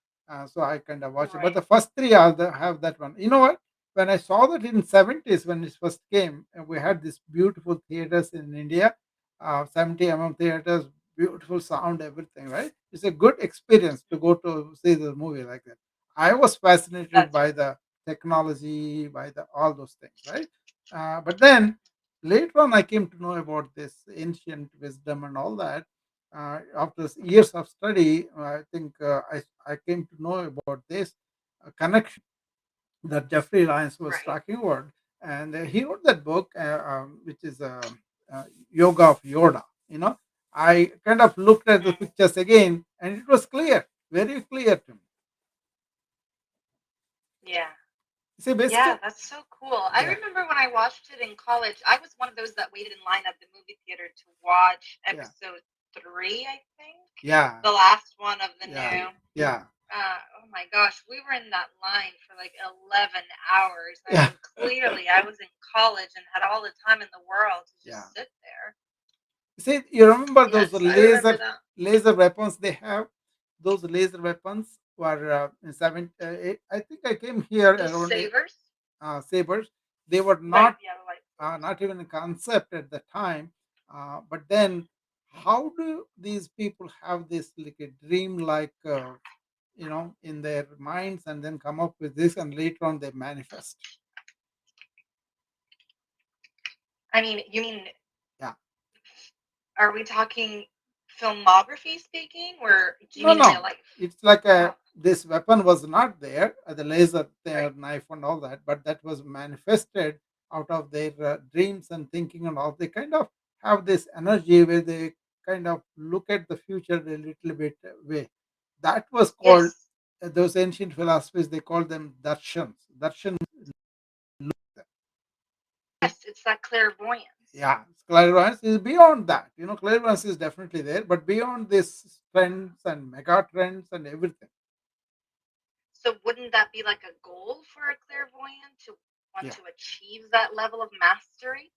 so I kind of watch it. But Right. the first three are have that one. You know what? When I saw that in '70s when it first came, and we had these beautiful theaters in India, 70 theaters, beautiful sound, everything. Right? It's a good experience to go to see the movie like that. I was fascinated That's by right. the technology, by the all those things. Right? But then later on I came to know about this ancient wisdom and all that. After years of study, I think I came to know about this connection that Jeffrey Lyons was Right. talking about. And he wrote that book, which is Yoga of Yoda. You know, I kind of looked at the Mm. pictures again, and it was clear, very clear to me. Yeah. See, Yeah, basically, that's so cool. I yeah, remember when I watched it in college, I was one of those that waited in line at the movie theater to watch yeah, episode three, I think. yeah, The last one of the yeah, new. yeah, Oh my gosh, we were in that line for like 11 hours. I yeah, mean, clearly I was in college and had all the time in the world to yeah. just sit there. See, you remember those Yes, I remember that. laser weapons they have? Those laser weapons were in I think I came here Those around savers. sabers. They were Right, yeah, the lightsabers. not even a concept at the time. But then, how do these people have this like a dream like in their minds and then come up with this and later on they manifest? I mean, you mean, Yeah. are we talking filmography speaking, or do you No, mean real no. life? It's like Oh, a this weapon was not there, the laser right. knife and all that, but that was manifested out of their dreams and thinking and all. They kind of have this energy where they kind of look at the future a little bit way. That was called Yes. those ancient philosophies. They call them darshans. Darshan, Yes, it's that clairvoyance. yeah, clairvoyance is beyond that. Clairvoyance is definitely there, but beyond this trends and mega trends and everything. So wouldn't that be like a goal for a clairvoyant to want Yeah. to achieve that level of mastery?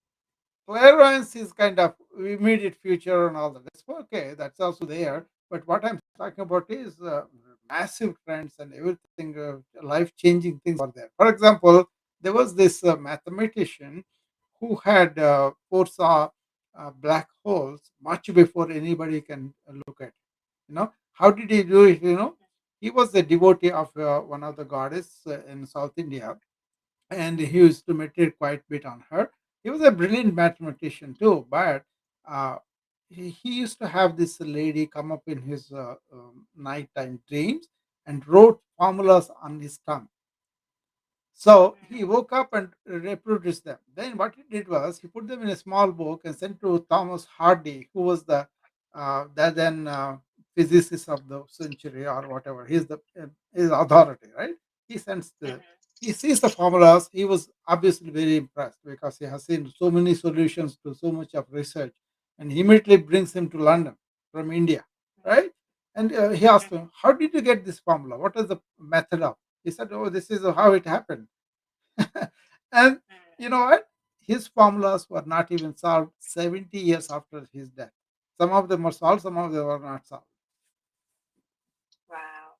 Clairvoyance is kind of immediate future and all that. That's okay. That's also there. But what I'm talking about is massive trends and everything, life changing things are there. For example, there was this mathematician who had foresaw black holes much before anybody can look at it. How did he do it? He was a devotee of one of the goddess in South India, and he used to meditate quite a bit on her. He was a brilliant mathematician too, but uh, he used to have this lady come up in his nighttime dreams and wrote formulas on his tongue. So he Mm, woke up and reproduced them. Then what he did was he put them in a small book and sent to Thomas Hardy, who was the then physicist of the century or whatever. He's the his authority, right? He sends the mhm, he sees the formulas. He was obviously very impressed because he has seen so many solutions to so much of research, and he immediately brings him to London from India, mhm, right? And he asked mhm, him, "How did you get this formula? What is the method of?" He said, "Oh, this is how it happened." And you mm. know what? His formulas were not even solved 70 years after his death. Some of them were solved, some of them were not solved. Wow,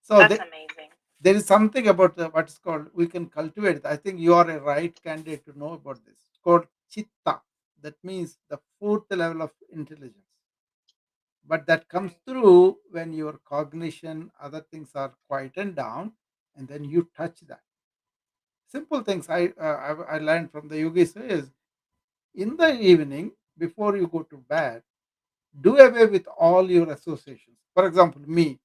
So that's amazing. there is something about what is called, we can cultivate it. I think you are a right candidate to know about this. It's called chitta. That means the fourth level of intelligence. But that comes Right. through when your cognition, other things are quietened down, and then you touch that. Simple things I learned from the yogis is in the evening before you go to bed, do away with all your associations. For example, me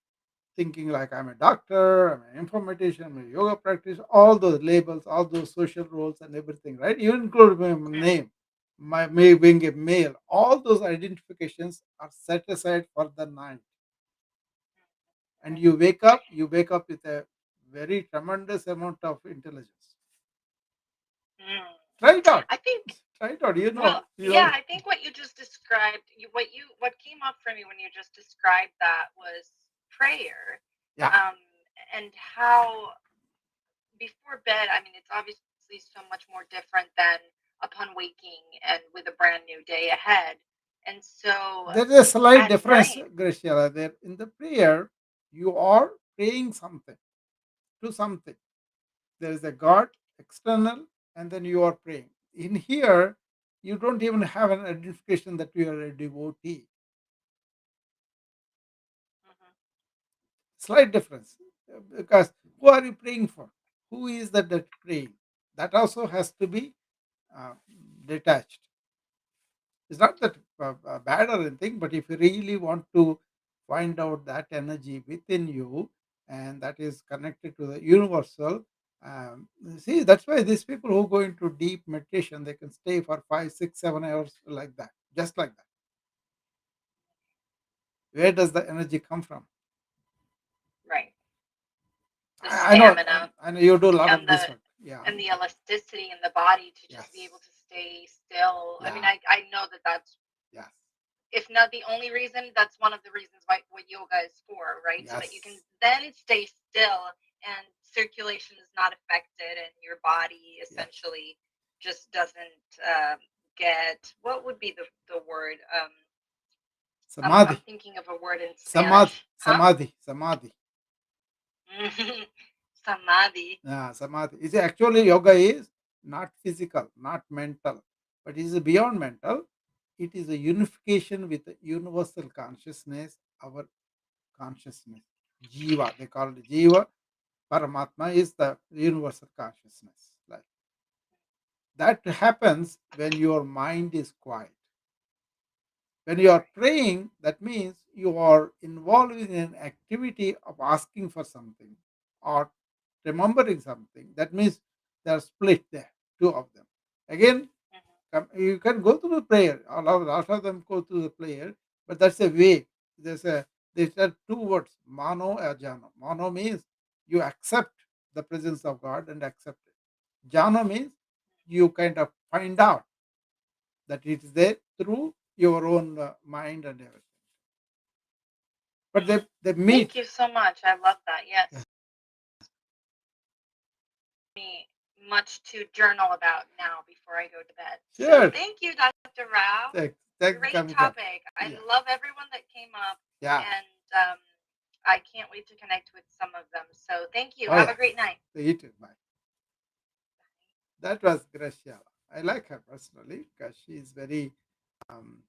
thinking like I'm a doctor, I'm an informatician, I'm a yoga practitioner, all those labels, all those social roles and everything, right? Even include my Mm, name, my may being a male, all those identifications are set aside for the night. And mm, you wake up with a very tremendous amount of intelligence. mm. Try it out. I think, Try it out. well, yeah, I think what you just described, what came up for me when you just described that was prayer, Yeah. um, and how before bed, I mean, it's obviously so much more different than upon waking and with a brand new day ahead. And so There is a slight at difference, night, Graciela. There in the prayer, you are praying something to something. There is a God external, and then you are praying. In here, you don't even have an identification that you are a devotee. mhm, Slight difference, because who are you praying for? Who is that praying? That also has to be uh, detached. It's not that bad or anything, but if you really want to find out that energy within you and that is connected to the universal, see, that's why these people who go into deep meditation, they can stay for 5, 6, 7 hours like that, just like that. Where does the energy come from? right, the I know, stamina I know you do a lot and of this work. Yeah, the elasticity in the body to just be able yes, to stay still. I mean, yeah, I know that that's, yes, if not the only reason, that's one of the reasons why what yoga is for, right? So that you can yes, then stay still and circulation is not affected and your body yes. essentially just doesn't get, what would be the word? I'm Samadhi, thinking of a word in samadhi, Spanish. Huh? samadhi, samadhi. Samadhi. Samadhi. Is actually yoga is not physical, not mental, but it is beyond mental. It is a unification with the universal consciousness, our consciousness. Jiva, they call it Jiva. Paramatma is the universal consciousness. Like that happens when your mind is quiet. When you are Right. praying, that means you are involved in an activity of asking for something or remembering something. That means they are split there, two of them. Again, Mhm. you can go to the prayer. A lot of them go to the prayer, but that's a way. There's are two words, mano and jano. Mano means you accept the presence of God and accept it. Jano means you kind of find out that it is there through your own mind and everything. But they Thank meet. you so much. I love that. Yeah. Yes. Me much to journal about now before I go to bed. So Sure. thank you, Dr. Rao. Thanks for Great coming up. topic. I Yeah. love everyone that came up, Yeah. and I can't wait to connect with some of them. So thank you. Oh Have a yeah. great night. So you too. Bye. That was Graciela. I like her personally because she is very um,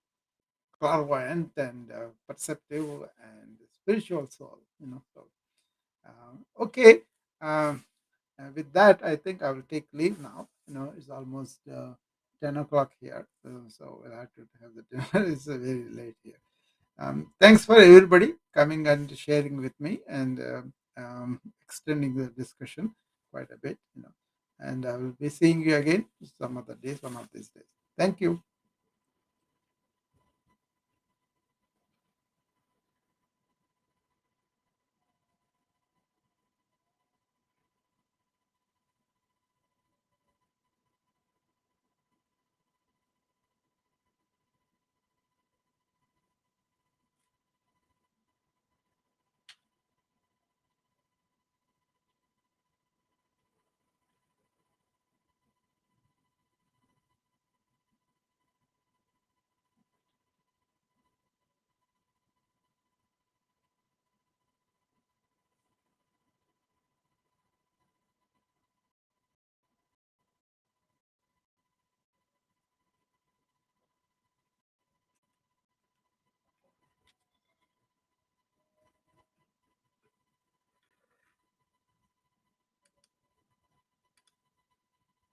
clairvoyant and perceptive and spiritual soul. So okay. Um, with that, I think I will take leave now. It's almost 10 o'clock here, so we'll have to have the dinner. It's very late here. Thanks for everybody coming and sharing with me and extending the discussion quite a bit. And I will be seeing you again some other days, one of these days. Thank you.